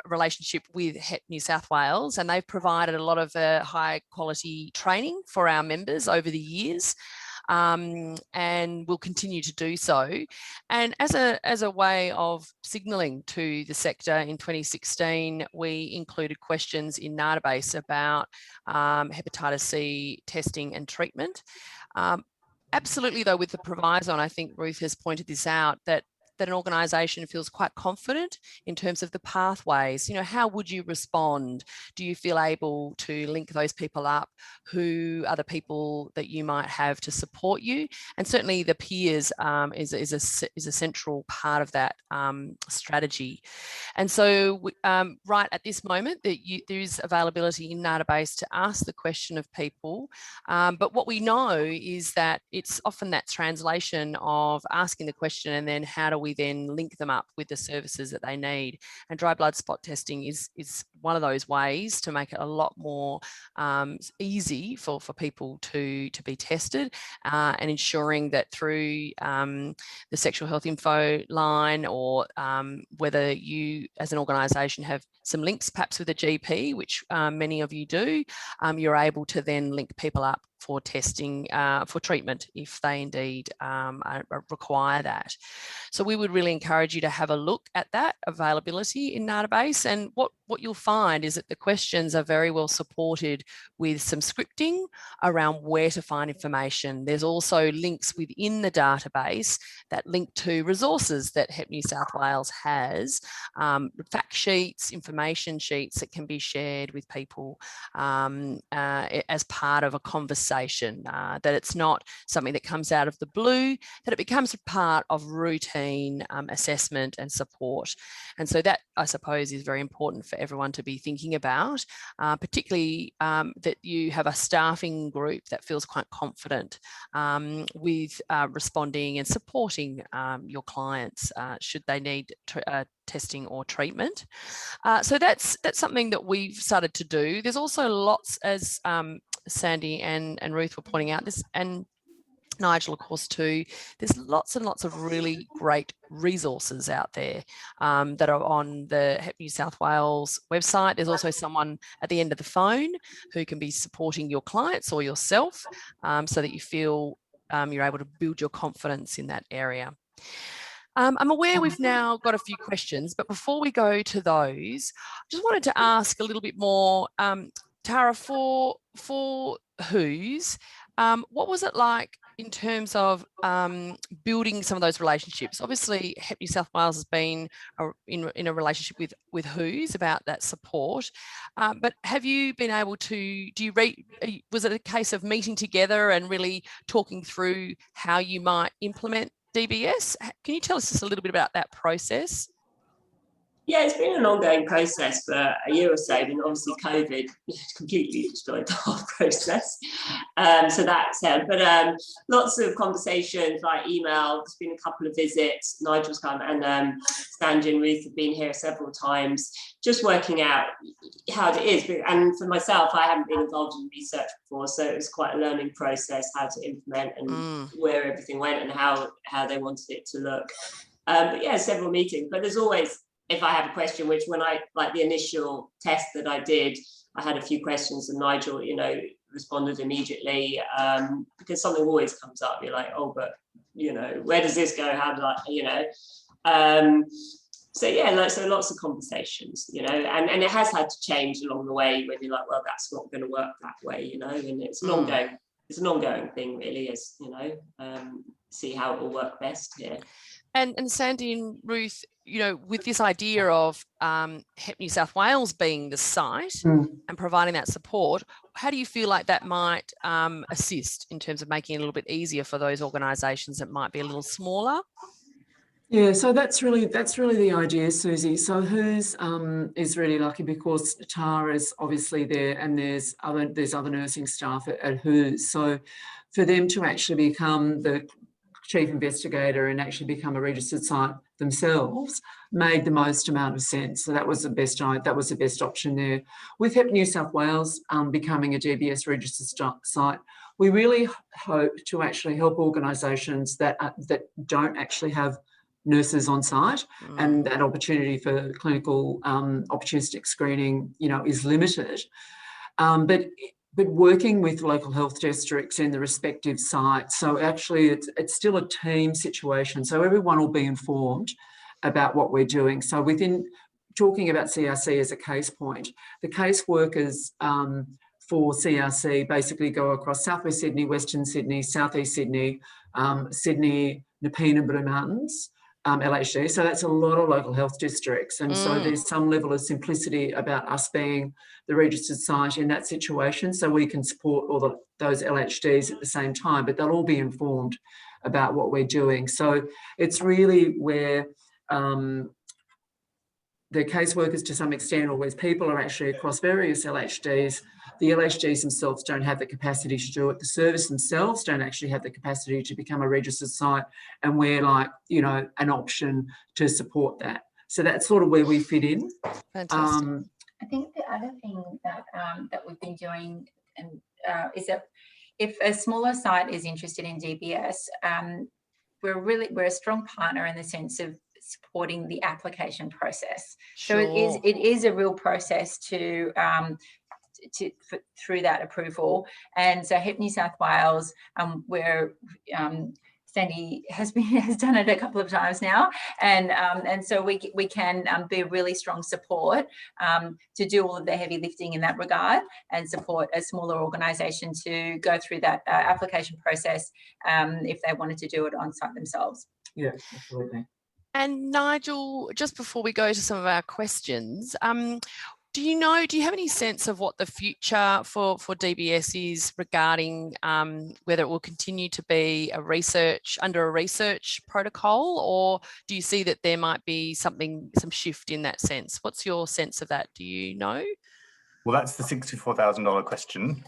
relationship with Hep New South Wales, and they've provided a lot of high quality training for our members over the years. And will continue to do so. And as a way of signalling to the sector in 2016, we included questions in Database about hepatitis C testing and treatment. Absolutely, though, with the proviso, and I think Ruth has pointed this out, that an organisation feels quite confident in terms of the pathways. You know, how would you respond? Do you feel able to link those people up? Who are the people that you might have to support you? And certainly the peers is a central part of that strategy. And so right at this moment, there is availability in Database to ask the question of people. But what we know is that it's often that translation of asking the question and then how do we then link them up with the services that they need. And dry blood spot testing is one of those ways to make it a lot more easy for people to be tested, and ensuring that through the sexual health info line, or whether you as an organisation have some links perhaps with a GP, which many of you do, you're able to then link people up for testing, for treatment, if they indeed require that. So we would really encourage you to have a look at that availability in Database. And what you'll find is that the questions are very well supported with some scripting around where to find information. There's also links within the database that link to resources that Hep New South Wales has, fact sheets, information sheets that can be shared with people as part of a conversation, that it's not something that comes out of the blue, that it becomes a part of routine assessment and support. And so that, I suppose, is very important for everyone to be thinking about, particularly that you have a staffing group that feels quite confident with responding and supporting your clients should they need testing or treatment. So that's something that we've started to do. There's also lots, as Sandy and Ruth were pointing out, this, and Nigel, of course, too, there's lots and lots of really great resources out there that are on the Hep New South Wales website. There's also someone at the end of the phone who can be supporting your clients or yourself, so that you feel you're able to build your confidence in that area. I'm aware we've now got a few questions, but before we go to those, I just wanted to ask a little bit more, Tara, for WHO's, what was it like in terms of building some of those relationships? Obviously, Hep New South Wales has been in a relationship with WHO's about that support, but have you been able to, was it a case of meeting together and really talking through how you might implement DBS? Can you tell us just a little bit about that process? Yeah, it's been an ongoing process for a year or so, and obviously COVID completely destroyed the whole process. So that's but lots of conversations by email. There's been a couple of visits. Nigel's come, and Sandy and Ruth have been here several times, just working out how it is. And for myself, I haven't been involved in research before, so it was quite a learning process how to implement and where everything went and how they wanted it to look. But yeah, several meetings. But there's always, if I have a question, which when I, like the initial test that I did, I had a few questions and Nigel, responded immediately, because something always comes up. You're like, oh, but, where does this go? How do I, so yeah, so lots of conversations, and it has had to change along the way when you're like, well, that's not going to work that way, and it's an ongoing thing really, as see how it will work best here. And Sandy and Ruth, you know, with this idea of Hep New South Wales being the site and providing that support, how do you feel like that might assist in terms of making it a little bit easier for those organisations that might be a little smaller? Yeah, so that's really the idea, Susie. So WHO's is really lucky because Tara's obviously there, and there's other nursing staff at WHO's. So for them to actually become the chief investigator and actually become a registered site themselves made the most amount of sense. So that was the best option there. With Hep New South Wales becoming a DBS registered site, we really hope to actually help organisations that don't actually have nurses on site, and that opportunity for clinical opportunistic screening, you know, is limited. But working with local health districts in the respective sites, so actually it's still a team situation. So everyone will be informed about what we're doing. So within talking about CRC as a case point, the caseworkers for CRC basically go across Southwest Sydney, Western Sydney, Southeast Sydney, Sydney, Nepean and Blue Mountains, LHD. So that's a lot of local health districts. And so there's some level of simplicity about us being the registered site in that situation, so we can support all those LHDs at the same time, but they'll all be informed about what we're doing. So it's really where the caseworkers to some extent, or where people are actually across various LHDs, the LHDs themselves don't have the capacity to do it. The service themselves don't actually have the capacity to become a registered site, and we're like, you know, an option to support that. So that's sort of where we fit in. Fantastic. I think the other thing that that we've been doing is that if a smaller site is interested in DBS, we're a strong partner in the sense of supporting the application process. Sure. So it is a real process through that approval. And so Hep New South Wales, where Sandy has done it a couple of times now, and so we can be a really strong support to do all of the heavy lifting in that regard, and support a smaller organisation to go through that application process if they wanted to do it on site themselves. Yeah, absolutely. And Nigel, just before we go to some of our questions, do you have any sense of what the future for DBS is regarding whether it will continue to be under a research protocol, or do you see that there might be some shift in that sense? What's your sense of that? Do you know? Well, that's the $64,000 question.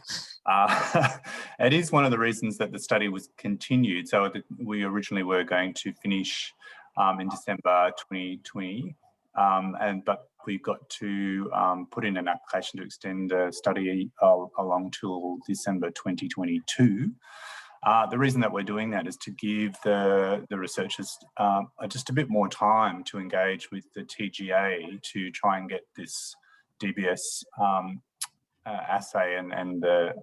It is one of the reasons that the study was continued. So we originally were going to finish in December 2020, but we got to put in an application to extend the study along till December 2022. The reason that we're doing that is to give the researchers just a bit more time to engage with the TGA to try and get this DBS assay and the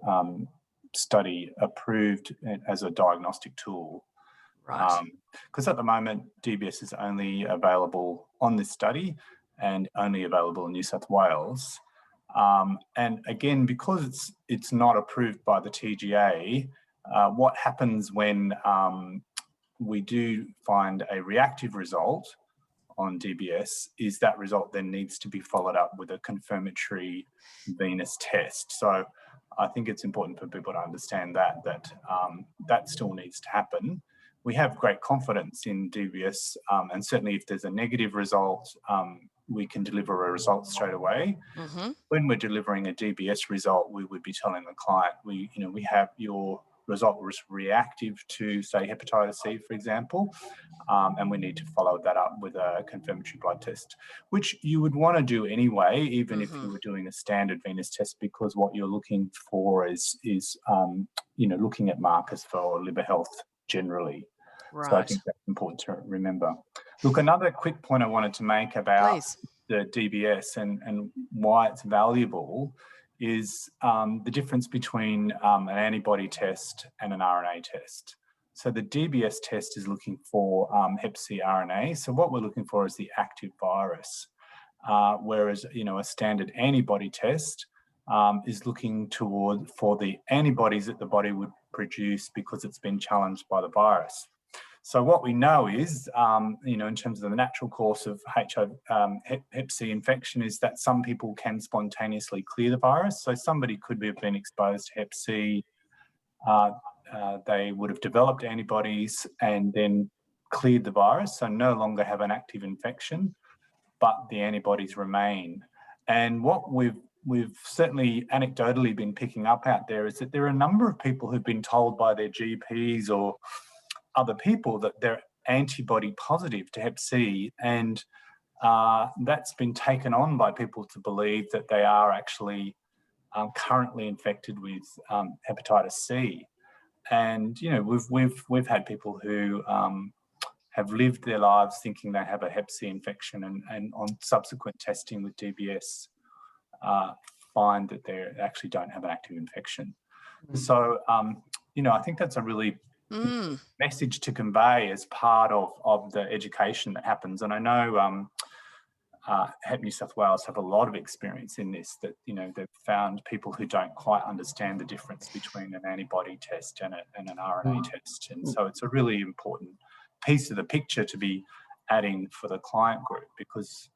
study approved as a diagnostic tool. Right. Because at the moment, DBS is only available on this study and only available in New South Wales. And again, because it's not approved by the TGA, what happens when we do find a reactive result on DBS is that result then needs to be followed up with a confirmatory venous test. So I think it's important for people to understand that still needs to happen. We have great confidence in DBS, and certainly if there's a negative result, we can deliver a result straight away. When we're delivering a DBS result, we would be telling the client, we have your result was reactive to, say, hepatitis C, for example, and we need to follow that up with a confirmatory blood test, which you would want to do anyway, even if you were doing a standard venous test, because what you're looking for is looking at markers for liver health generally. Right. So I think that's important to remember. Look, another quick point I wanted to make about the DBS and why it's valuable is the difference between an antibody test and an RNA test. So the DBS test is looking for Hep C RNA. So what we're looking for is the active virus, whereas a standard antibody test is looking for the antibodies that the body would produce because it's been challenged by the virus. So what we know is, you know, in terms of the natural course of Hep C infection, is that some people can spontaneously clear the virus. So somebody could have been exposed to Hep C, they would have developed antibodies and then cleared the virus, so no longer have an active infection, but the antibodies remain. And what we've certainly anecdotally been picking up out there is that there are a number of people who've been told by their GPs or other people that they're antibody positive to Hep C, and that's been taken on by people to believe that they are actually currently infected with hepatitis C. And you know, we've had people who have lived their lives thinking they have a Hep C infection, and on subsequent testing with DBS find that they actually don't have an active infection. So you know, I think that's a really message to convey as part of the education that happens. And I know Hep New South Wales have a lot of experience in this, that, you know, they've found people who don't quite understand the difference between an antibody test and an RNA test. And so it's a really important piece of the picture to be adding for the client group, because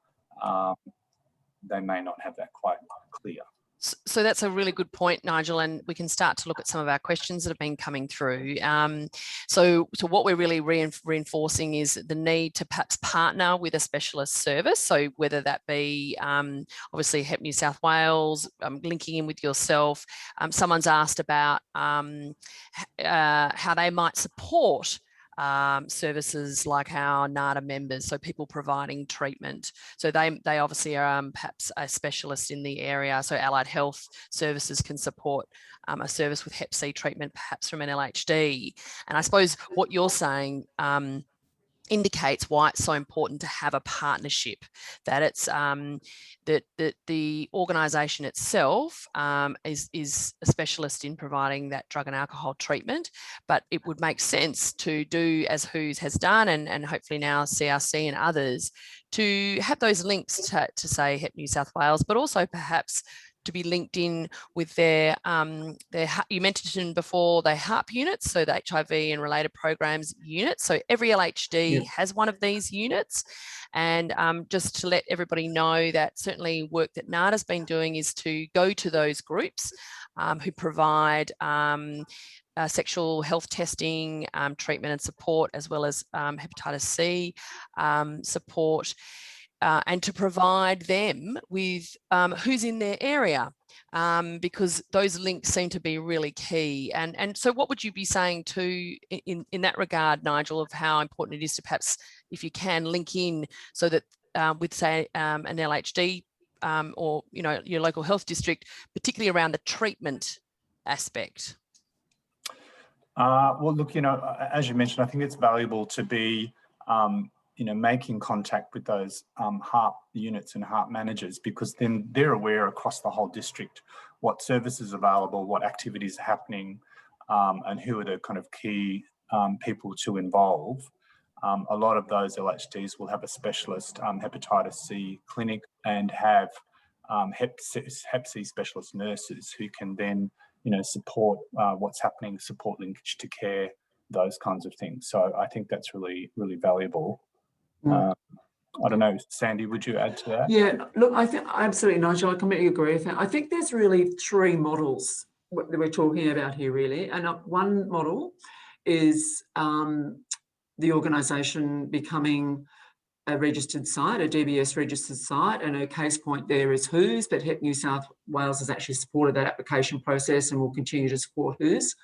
they may not have that quite clear. So that's a really good point, Nigel, and we can start to look at some of our questions that have been coming through. So what we're really reinforcing is the need to perhaps partner with a specialist service. So whether that be obviously Hep New South Wales, linking in with yourself. Someone's asked about how they might support services like our NADA members, so people providing treatment. So they obviously are perhaps a specialist in the area. So allied health services can support a service with Hep C treatment, perhaps from an LHD. And I suppose what you're saying indicates why it's so important to have a partnership, that it's that the organisation itself is a specialist in providing that drug and alcohol treatment, but it would make sense to do as WHOS has done, and hopefully now CRC and others, to have those links to say Hep New South Wales, but also perhaps to be linked in with their you mentioned before, their HARP units, so the HIV and related programs units. So every LHD has one of these units. And just to let everybody know that certainly work that NADA's been doing is to go to those groups who provide sexual health testing, treatment and support, as well as hepatitis C support. And to provide them with who's in their area, because those links seem to be really key. And so what would you be saying in that regard, Nigel, of how important it is to perhaps, if you can, link in so that with, say, an LHD or, you know, your local health district, particularly around the treatment aspect? Well, look, you know, as you mentioned, I think it's valuable to be you know, making contact with those HARP units and HARP managers, because then they're aware across the whole district what services are available, what activities are happening, and who are the kind of key people to involve. A lot of those LHDs will have a specialist hepatitis C clinic and have Hep C specialist nurses who can then, you know, support what's happening, support linkage to care, those kinds of things. So I think that's really, really valuable. I don't know, Sandy, would you add to that? Yeah, look, I think absolutely, Nigel, I completely agree with that. I think there's really three models that we're talking about here, really. And one model is the organisation becoming a registered site, a DBS registered site, and a case point there is WHOS, but Hep New South Wales has actually supported that application process and will continue to support WHOS.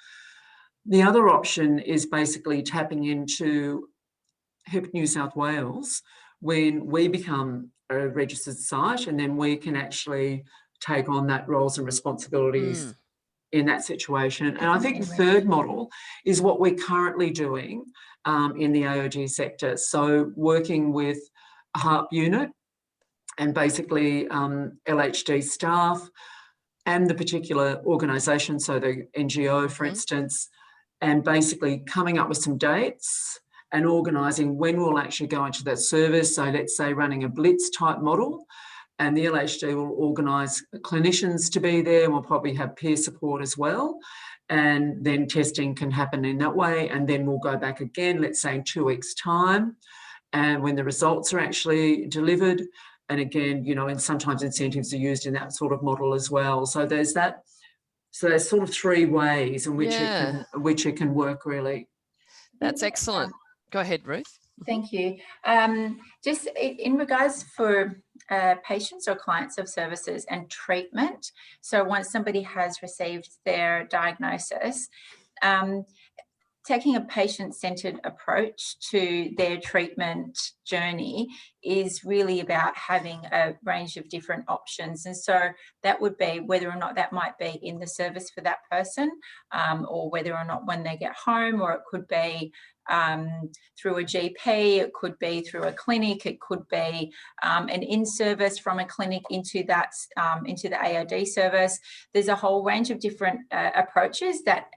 The other option is basically tapping into Hep New South Wales when we become a registered site, and then we can actually take on that roles and responsibilities in that situation. And I think the third model is what we're currently doing in the AOG sector. So working with a HARP unit and basically LHD staff and the particular organisation, so the NGO, for instance, and basically coming up with some dates and organising when we'll actually go into that service. So let's say running a blitz type model, and the LHD will organise clinicians to be there, and we'll probably have peer support as well. and then testing can happen in that way, and then we'll go back again, let's say in 2 weeks' time, and when the results are actually delivered. And again, you know, and sometimes incentives are used in that sort of model as well. So there's that. So there's sort of 3 ways in which it can work, really. That's excellent. Go ahead, Ruth. Thank you. Just in regards for patients or clients of services and treatment, so once somebody has received their diagnosis, taking a patient-centered approach to their treatment journey is really about having a range of different options. And so that would be whether or not that might be in the service for that person, or whether or not when they get home, or it could be through a GP, it could be through a clinic, it could be an in-service from a clinic into that into the AOD service. There's a whole range of different approaches that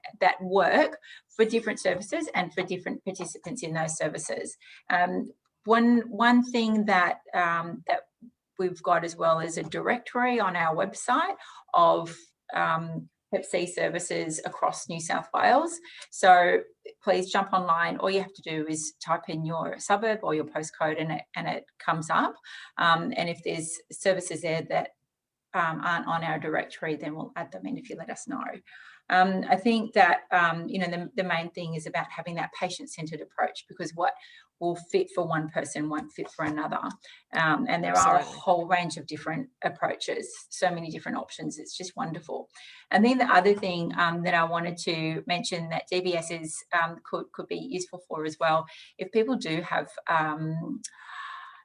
work for different services and for different participants in those services. One thing that that we've got as well is a directory on our website of Hep C services across New South Wales. So please jump online. All you have to do is type in your suburb or your postcode, and it comes up. And if there's services there that aren't on our directory, then we'll add them in if you let us know. I think that you know, the main thing is about having that patient-centered approach, because what will fit for one person won't fit for another. And there are a whole range of different approaches, so many different options. It's just wonderful. And then the other thing that I wanted to mention that DBS is could be useful for as well, if people do have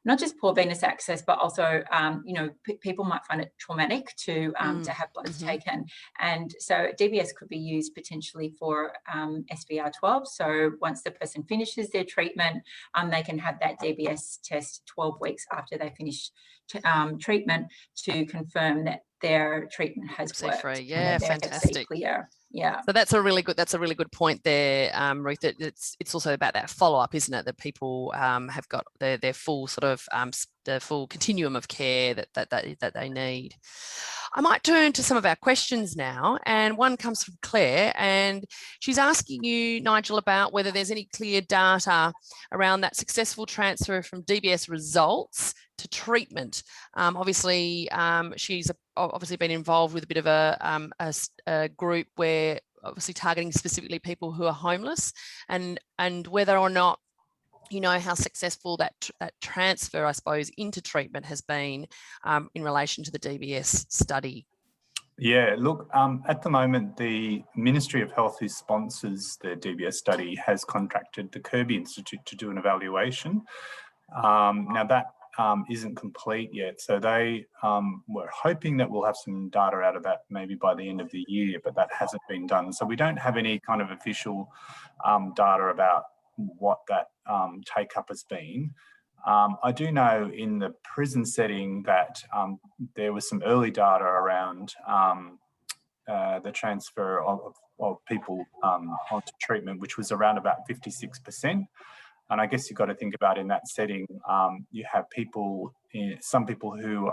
not just poor venous access, but also, you know, people might find it traumatic to have bloods taken. And so DBS could be used potentially for SVR12. So once the person finishes their treatment, they can have that DBS test 12 weeks after they finish treatment to confirm that their treatment has worked. Free. Yeah, fantastic. Clear. Yeah. So that's a really good point there, Ruth. It's also about that follow-up, isn't it? That people have got their full sort of the full continuum of care that they need. I might turn to some of our questions now, and one comes from Claire, and she's asking you, Nigel, about whether there's any clear data around that successful transfer from DBS results to treatment. Obviously, she's obviously been involved with a bit of a group where obviously targeting specifically people who are homeless, and whether or not you know how successful that transfer, I suppose, into treatment has been in relation to the DBS study. Yeah, look, at the moment, the Ministry of Health, who sponsors the DBS study, has contracted the Kirby Institute to do an evaluation. Now that isn't complete yet, so they were hoping that we'll have some data out of that maybe by the end of the year, but that hasn't been done. So we don't have any kind of official data about what that take-up has been. I do know in the prison setting that there was some early data around the transfer of people onto treatment, which was around about 56%. And I guess you've got to think about in that setting, you have people, some people who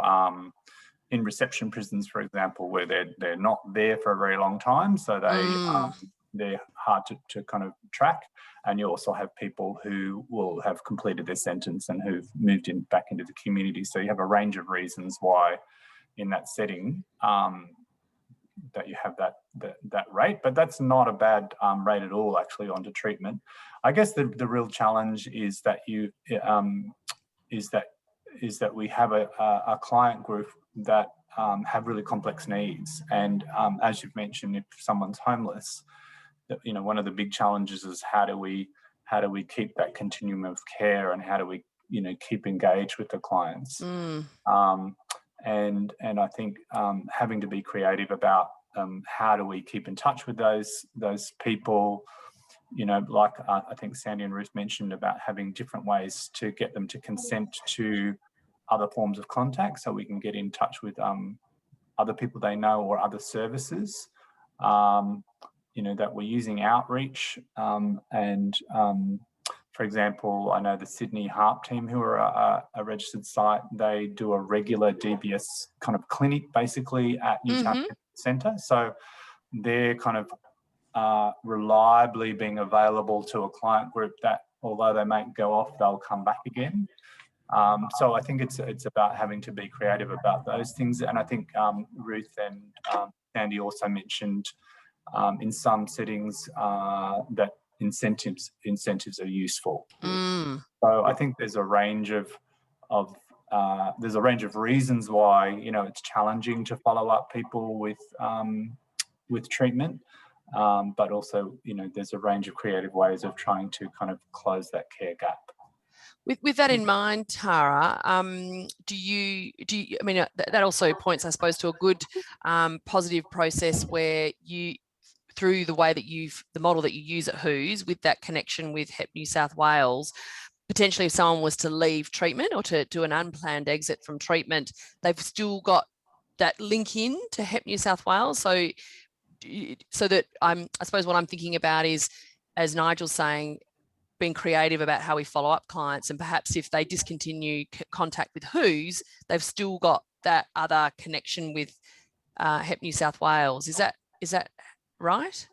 in reception prisons, for example, where they're not there for a very long time, so they're hard to kind of track. And you also have people who will have completed their sentence and who've moved back into the community. So you have a range of reasons why in that setting that you have that rate, but that's not a bad rate at all, actually, onto treatment. I guess the real challenge is that is that we have a client group that have really complex needs, and as you've mentioned, if someone's homeless, you know, one of the big challenges is how do we keep that continuum of care, and how do we, you know, keep engaged with the clients. And I think having to be creative about how do we keep in touch with those people, you know, like I think Sandy and Ruth mentioned about having different ways to get them to consent to other forms of contact, so we can get in touch with other people they know or other services. You know, that we're using outreach, for example, I know the Sydney HARP team, who are a registered site, they do a regular DBS kind of clinic basically at Newtown Centre. So they're kind of reliably being available to a client group that, although they may go off, they'll come back again. So I think it's about having to be creative about those things. And I think Ruth and Sandy also mentioned in some settings that incentives are useful. So I think there's a range of reasons why, you know, it's challenging to follow up people with treatment, but also, you know, there's a range of creative ways of trying to kind of close that care gap. With that in mind, Tara, do you? I mean, that also points, I suppose, to a good positive process where you, through the way that the model that you use at WHO's, with that connection with Hep New South Wales, potentially if someone was to leave treatment or to do an unplanned exit from treatment, they've still got that link in to Hep New South Wales. So that I suppose what I'm thinking about is, as Nigel's saying, being creative about how we follow up clients, and perhaps if they discontinue contact with WHO's, they've still got that other connection with Hep New South Wales. Is that right?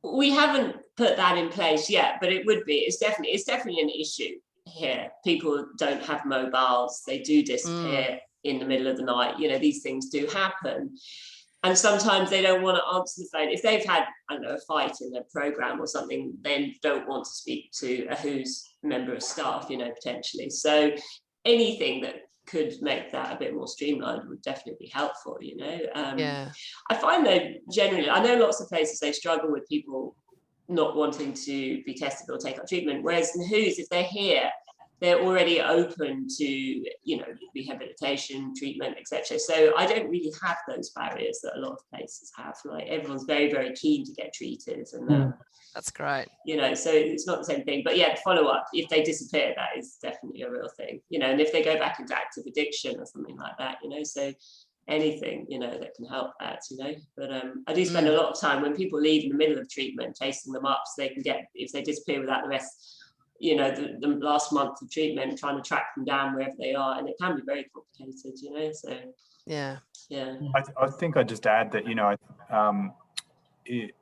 We haven't put that in place yet, but it would be. It's definitely an issue here. People don't have mobiles. They do disappear in the middle of the night. You know, these things do happen. And sometimes they don't want to answer the phone. If they've had, I don't know, a fight in their program or something, then don't want to speak to a WHO's member of staff, you know, potentially. So anything that could make that a bit more streamlined would definitely be helpful, you know. I find though, generally, I know lots of places, they struggle with people not wanting to be tested or take up treatment, whereas in WHO's, if they're here, they're already open to, you know, rehabilitation, treatment, etc. So I don't really have those barriers that a lot of places have. Like, everyone's very, very keen to get treated, and that's great. You know, so it's not the same thing. But yeah, follow up, if they disappear, that is definitely a real thing. You know, and if they go back into active addiction or something like that, you know, so anything, you know, that can help that, you know. But I do spend a lot of time when people leave in the middle of treatment, chasing them up so they can get, if they disappear without the rest, you know, the last month of treatment, trying to track them down wherever they are, and it can be very complicated, you know. So yeah. I think I'd just add that, you know,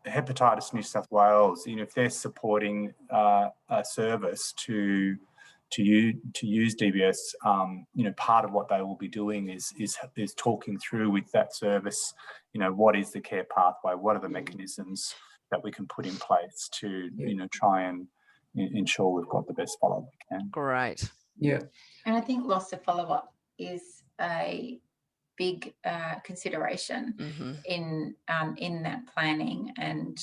Hepatitis New South Wales, you know, if they're supporting a service to use DBS, you know, part of what they will be doing is talking through with that service, you know, what is the care pathway, what are the mechanisms that we can put in place to, you know, try and ensure we've got the best follow-up we can. Great. Yeah. And I think loss of follow-up is a big consideration in that planning, and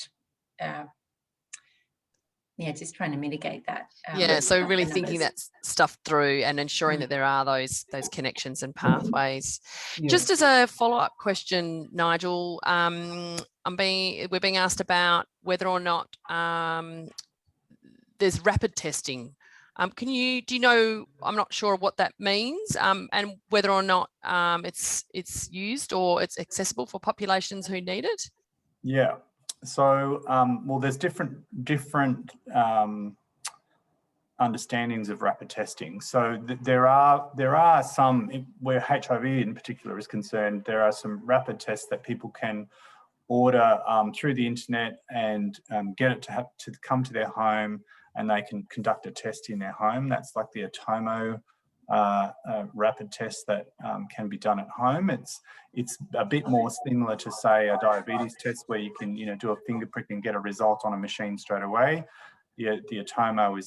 just trying to mitigate that. So really thinking that stuff through and ensuring that there are those connections and pathways. Just as a follow-up question, Nigel, we're being asked about whether or not there's rapid testing. Do you know, I'm not sure what that means, and whether or not it's used or it's accessible for populations who need it? Yeah. So, well, there's different understandings of rapid testing. So there are some, where HIV in particular is concerned, there are some rapid tests that people can order through the internet and get it to come to their home, and they can conduct a test in their home. That's like the Atomo rapid test that can be done at home. It's a bit more similar to, say, a diabetes test, where you can, you know, do a finger prick and get a result on a machine straight away. The Atomo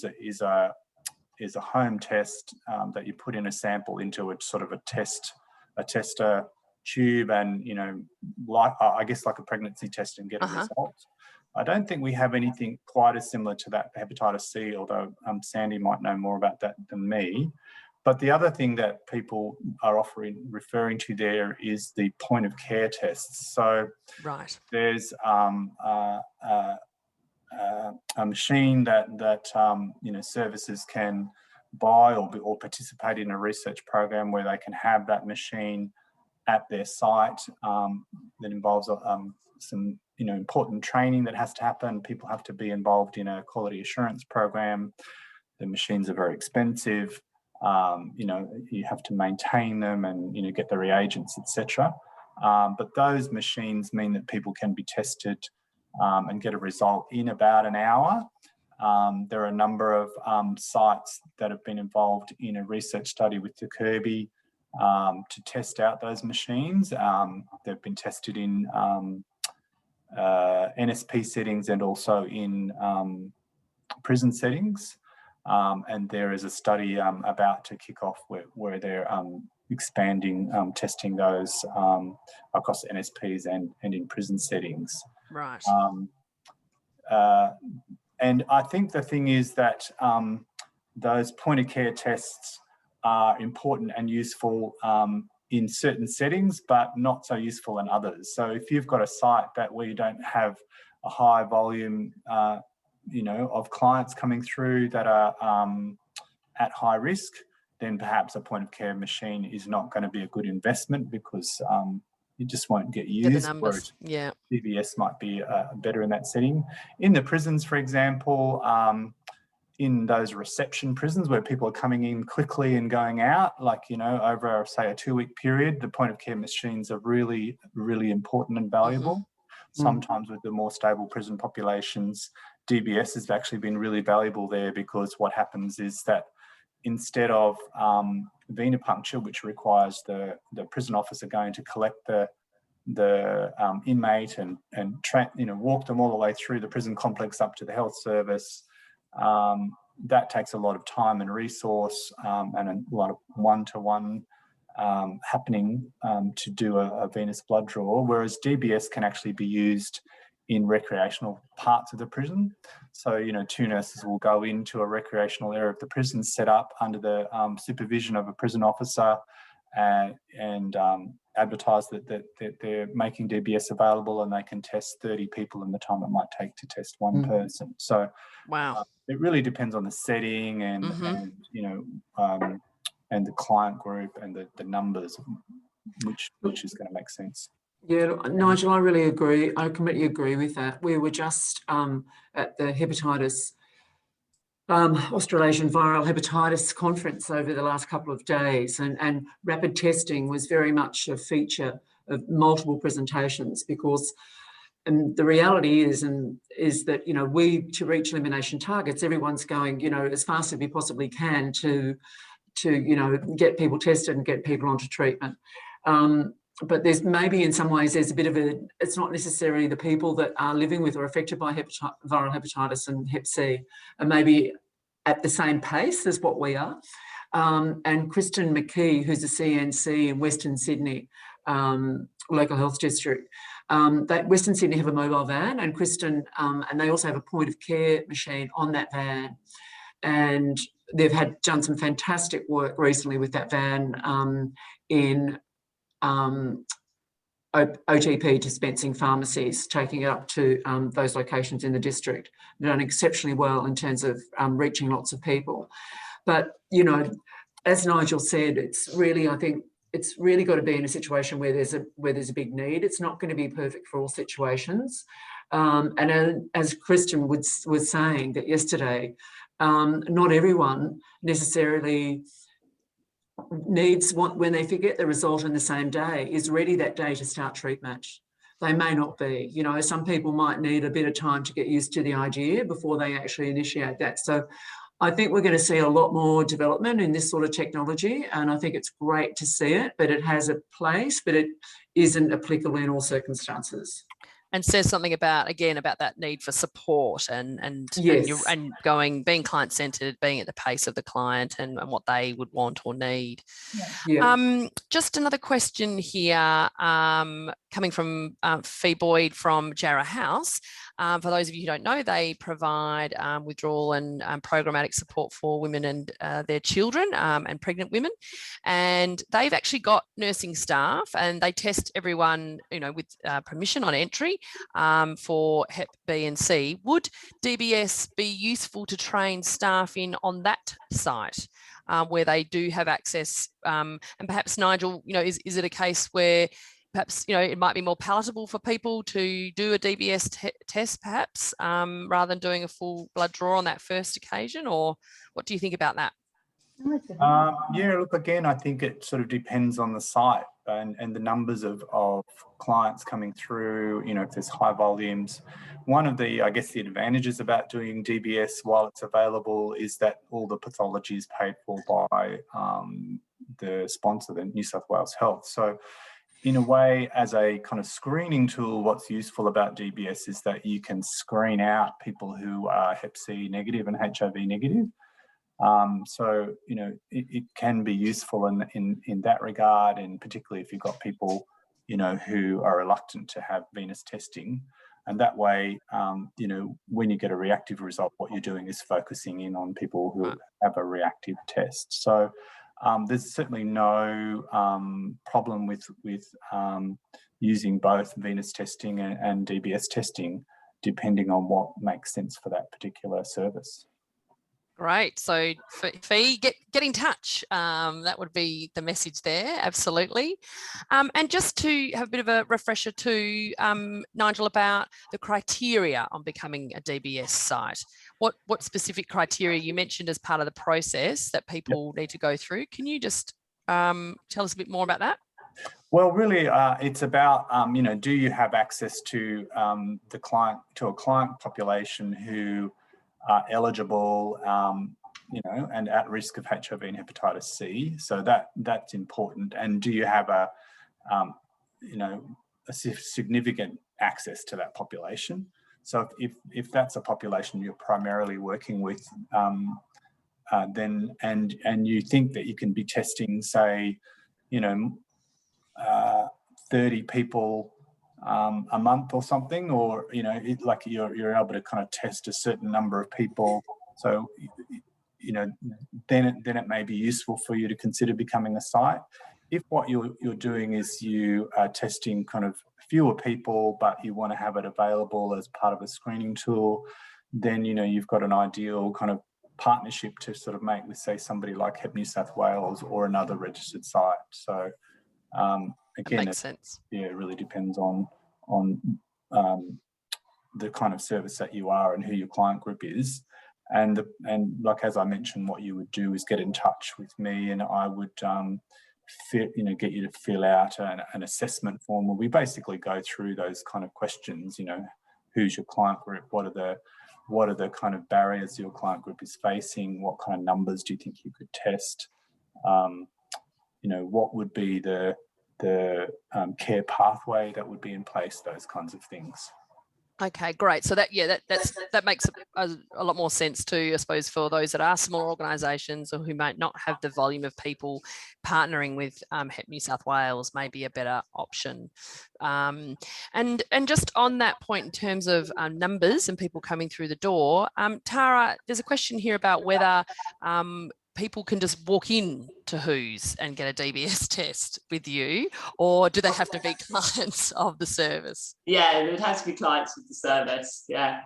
is a home test that you put in a sample into a sort of a tester tube, and, you know, like, I guess, like a pregnancy test, and get a result. I don't think we have anything quite as similar to that for hepatitis C, although Sandy might know more about that than me. But the other thing that people are referring to there is the point of care tests. So there's a machine that you know, services can buy or participate in a research program where they can have that machine at their site. That involves some, you know, important training that has to happen. People have to be involved in a quality assurance program. The machines are very expensive. You know, you have to maintain them and, you know, get the reagents, etc. But those machines mean that people can be tested and get a result in about an hour. There are a number of sites that have been involved in a research study with the Kirby to test out those machines. They've been tested in NSP settings and also in prison settings. And there is a study about to kick off where they're expanding testing those across NSPs and in prison settings. Right. And I think the thing is that those point of care tests are important and useful in certain settings, but not so useful in others. So if you've got a site where you don't have a high volume, of clients coming through that are at high risk, then perhaps a point of care machine is not going to be a good investment because it just won't get used. Yeah, the numbers. Yeah. DBS might be better in that setting. In the prisons, for example, in those reception prisons where people are coming in quickly and going out, over, say, a 2-week period, the point of care machines are really, really important and valuable. Mm-hmm. Sometimes with the more stable prison populations, DBS has actually been really valuable there because what happens is that instead of venipuncture, which requires the prison officer going to collect the inmate and walk them all the way through the prison complex up to the health service, that takes a lot of time and resource and a lot of one-to-one happening to do a venous blood draw, whereas DBS can actually be used in recreational parts of the prison. So, 2 nurses will go into a recreational area of the prison set up under the supervision of a prison officer and advertise that they're making DBS available and they can test 30 people in the time it might take to test one person. So wow, it really depends on the setting and the client group and the numbers, which is going to make sense. Yeah, Nigel, I really agree. I completely agree with that. We were just at the hepatitis, Australasian Viral Hepatitis Conference over the last couple of days, and rapid testing was very much a feature of multiple presentations because the reality is that, to reach elimination targets, everyone's going, as fast as we possibly can to get people tested and get people onto treatment. But there's maybe in some ways there's a bit of it's not necessarily the people that are living with or affected by viral hepatitis and Hep C are maybe at the same pace as what we are. And Kristen McKee, who's a CNC in Western Sydney local health district, Western Sydney have a mobile van, and Kristen, and they also have a point of care machine on that van. And they've done some fantastic work recently with that van in OTP dispensing pharmacies, taking it up to those locations in the district. They've done exceptionally well in terms of reaching lots of people. But, as Nigel said, it's really, I think, it's really got to be in a situation where there's a big need. It's not going to be perfect for all situations. And as Kristen was saying that yesterday, not everyone necessarily needs when they get the result in the same day is ready that day to start treatment. They may not be. Some people might need a bit of time to get used to the idea before they actually initiate that. So I think we're going to see a lot more development in this sort of technology, and I think it's great to see it, but it has a place, but it isn't applicable in all circumstances. And says something about that need for support and yes. and being client-centered, being at the pace of the client and what they would want or need. Yeah. Just another question here, coming from Fee Boyd from Jarrah House. For those of you who don't know, they provide withdrawal and programmatic support for women and their children and pregnant women. And they've actually got nursing staff, and they test everyone, with permission on entry for Hep B and C. Would DBS be useful to train staff in on that site where they do have access? And perhaps, Nigel, is it a case where perhaps, it might be more palatable for people to do a DBS test, perhaps, rather than doing a full blood draw on that first occasion? Or what do you think about that? Yeah, look, again, I think it sort of depends on the site. and the numbers of clients coming through, you know, if there's high volumes. One of the, I guess, the advantages about doing DBS while it's available is that all the pathology is paid for by the sponsor, the New South Wales Health. So in a way, as a kind of screening tool, what's useful about DBS is that you can screen out people who are Hep C negative and HIV negative. So, you know, it can be useful in that regard, and particularly if you've got people, you know, who are reluctant to have venous testing. And that way, you know, when you get a reactive result, what you're doing is focusing in on people who have a reactive test. So there's certainly no problem with using both venous testing and DBS testing, depending on what makes sense for that particular service. Great. So Fee, get in touch. That would be the message there. Absolutely. And just to have a bit of a refresher to Nigel about the criteria on becoming a DBS site. What specific criteria you mentioned as part of the process that people need to go through? Can you just tell us a bit more about that? Well, really, it's about, you know, do you have access to a client population who are eligible, you know, and at risk of HIV and hepatitis C. So that's important. And do you have a, you know, a significant access to that population? So if that's a population you're primarily working with, then and you think that you can be testing, say, you know, 30 people a month or something, or, you know, like you're able to kind of test a certain number of people. So, you know, then it may be useful for you to consider becoming a site. If what you're doing is you are testing kind of fewer people, but you want to have it available as part of a screening tool, then, you know, you've got an ideal kind of partnership to sort of make with, say, somebody like Hep New South Wales or another registered site. So again, makes sense. Yeah, it really depends on the kind of service that you are and who your client group is. And like, as I mentioned, what you would do is get in touch with me, and I would you know, get you to fill out an assessment form where we basically go through those kind of questions. You know, who's your client group? What are the kind of barriers your client group is facing? What kind of numbers do you think you could test? You know, what would be the care pathway that would be in place? Those kinds of things. Okay, great. So that that makes a lot more sense too, I suppose, for those that are small organisations or who might not have the volume of people. Partnering with Hep New South Wales may be a better option. And just on that point, in terms of numbers and people coming through the door, Tara, there's a question here about whether people can just walk in to Who's and get a DBS test with you, or do they have to be clients of the service? Yeah, it would have to be clients of the service. Yeah,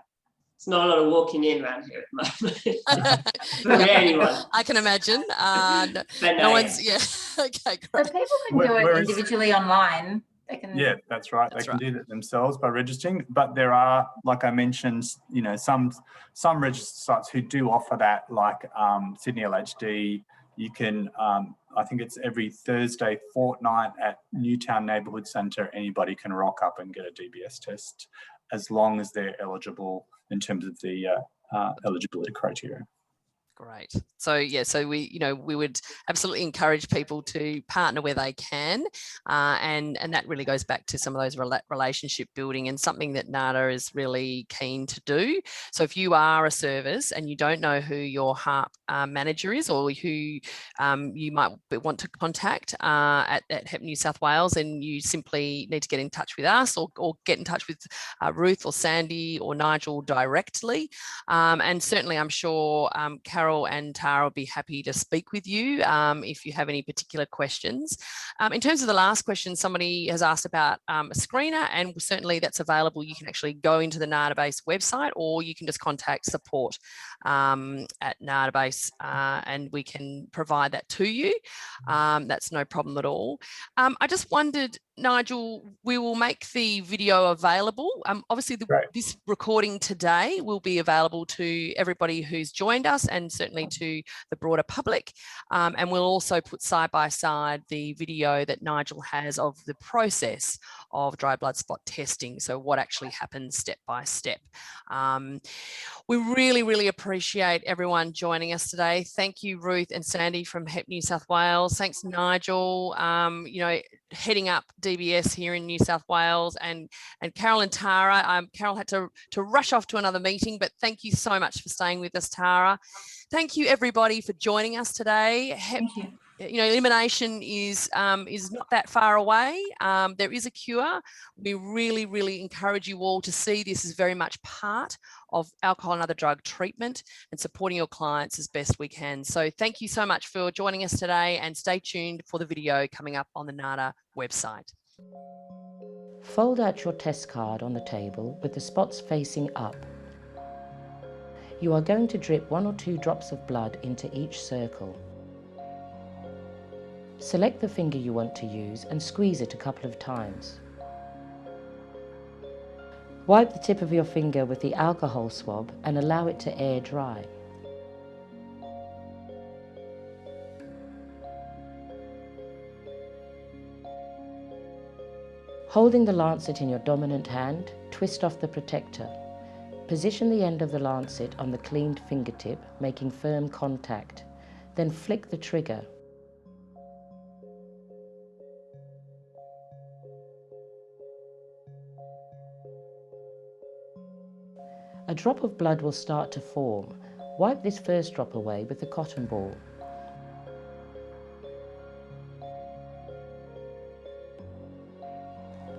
it's not a lot of walking in around here at the moment for anyone. I can imagine. No one's, yeah. Okay, great. So people can do it individually online. They can. Yeah, that's right. They can do that themselves by registering. But there are, like I mentioned, you know, some registered sites who do offer that, like Sydney LHD. You can, I think it's every Thursday fortnight at Newtown Neighbourhood Centre, anybody can rock up and get a DBS test as long as they're eligible in terms of the eligibility criteria. Great. So yeah, so we would absolutely encourage people to partner where they can, and that really goes back to some of those relationship building, and something that NADA is really keen to do. So if you are a service and you don't know who your HARP manager is, or who you might want to contact at Hep New South Wales, and you simply need to get in touch with us, or get in touch with Ruth or Sandy or Nigel directly, and certainly I'm sure Carol and Tara will be happy to speak with you if you have any particular questions. In terms of the last question, somebody has asked about a screener, and certainly that's available. You can actually go into the Dbs website, or you can just contact support at Dbs, and we can provide that to you. That's no problem at all. I just wondered, Nigel, we will make the video available. Obviously, this recording today will be available to everybody who's joined us and certainly to the broader public. And we'll also put side by side the video that Nigel has of the process of dry blood spot testing. So what actually happens step by step. We really, really appreciate everyone joining us today. Thank you, Ruth and Sandy from Hep New South Wales. Thanks, Nigel, heading up DBS here in New South Wales, and Carol and Tara. Carol had to rush off to another meeting, but thank you so much for staying with us, Tara. Thank you, everybody, for joining us today. Thank you. Elimination is not that far away. There is a cure. We really, really encourage you all to see this as very much part of alcohol and other drug treatment and supporting your clients as best we can. So thank you so much for joining us today, and stay tuned for the video coming up on the NADA website. Fold out your test card on the table with the spots facing up. You are going to drip 1 or 2 drops of blood into each circle. Select the finger you want to use and squeeze it a couple of times. Wipe the tip of your finger with the alcohol swab and allow it to air dry. Holding the lancet in your dominant hand, twist off the protector. Position the end of the lancet on the cleaned fingertip, making firm contact. Then flick the trigger. A drop of blood will start to form. Wipe this first drop away with the cotton ball.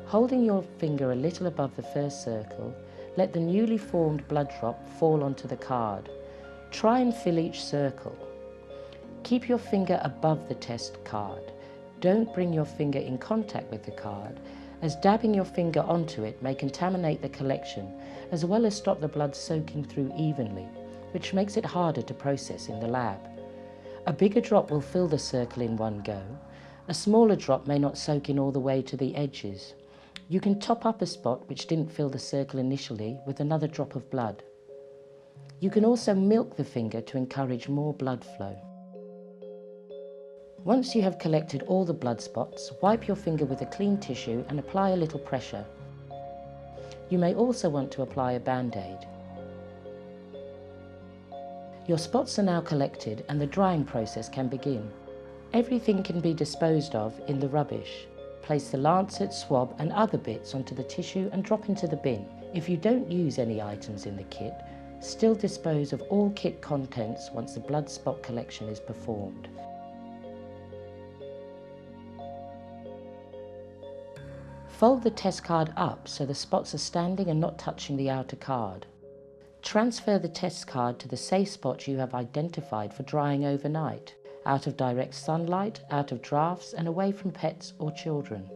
Holding your finger a little above the first circle, let the newly formed blood drop fall onto the card. Try and fill each circle. Keep your finger above the test card. Don't bring your finger in contact with the card, as dabbing your finger onto it may contaminate the collection, as well as stop the blood soaking through evenly, which makes it harder to process in the lab. A bigger drop will fill the circle in one go. A smaller drop may not soak in all the way to the edges. You can top up a spot which didn't fill the circle initially with another drop of blood. You can also milk the finger to encourage more blood flow. Once you have collected all the blood spots, wipe your finger with a clean tissue and apply a little pressure. You may also want to apply a band-aid. Your spots are now collected and the drying process can begin. Everything can be disposed of in the rubbish. Place the lancet, swab and other bits onto the tissue and drop into the bin. If you don't use any items in the kit, still dispose of all kit contents once the blood spot collection is performed. Fold the test card up so the spots are standing and not touching the outer card. Transfer the test card to the safe spot you have identified for drying overnight, out of direct sunlight, out of drafts and away from pets or children.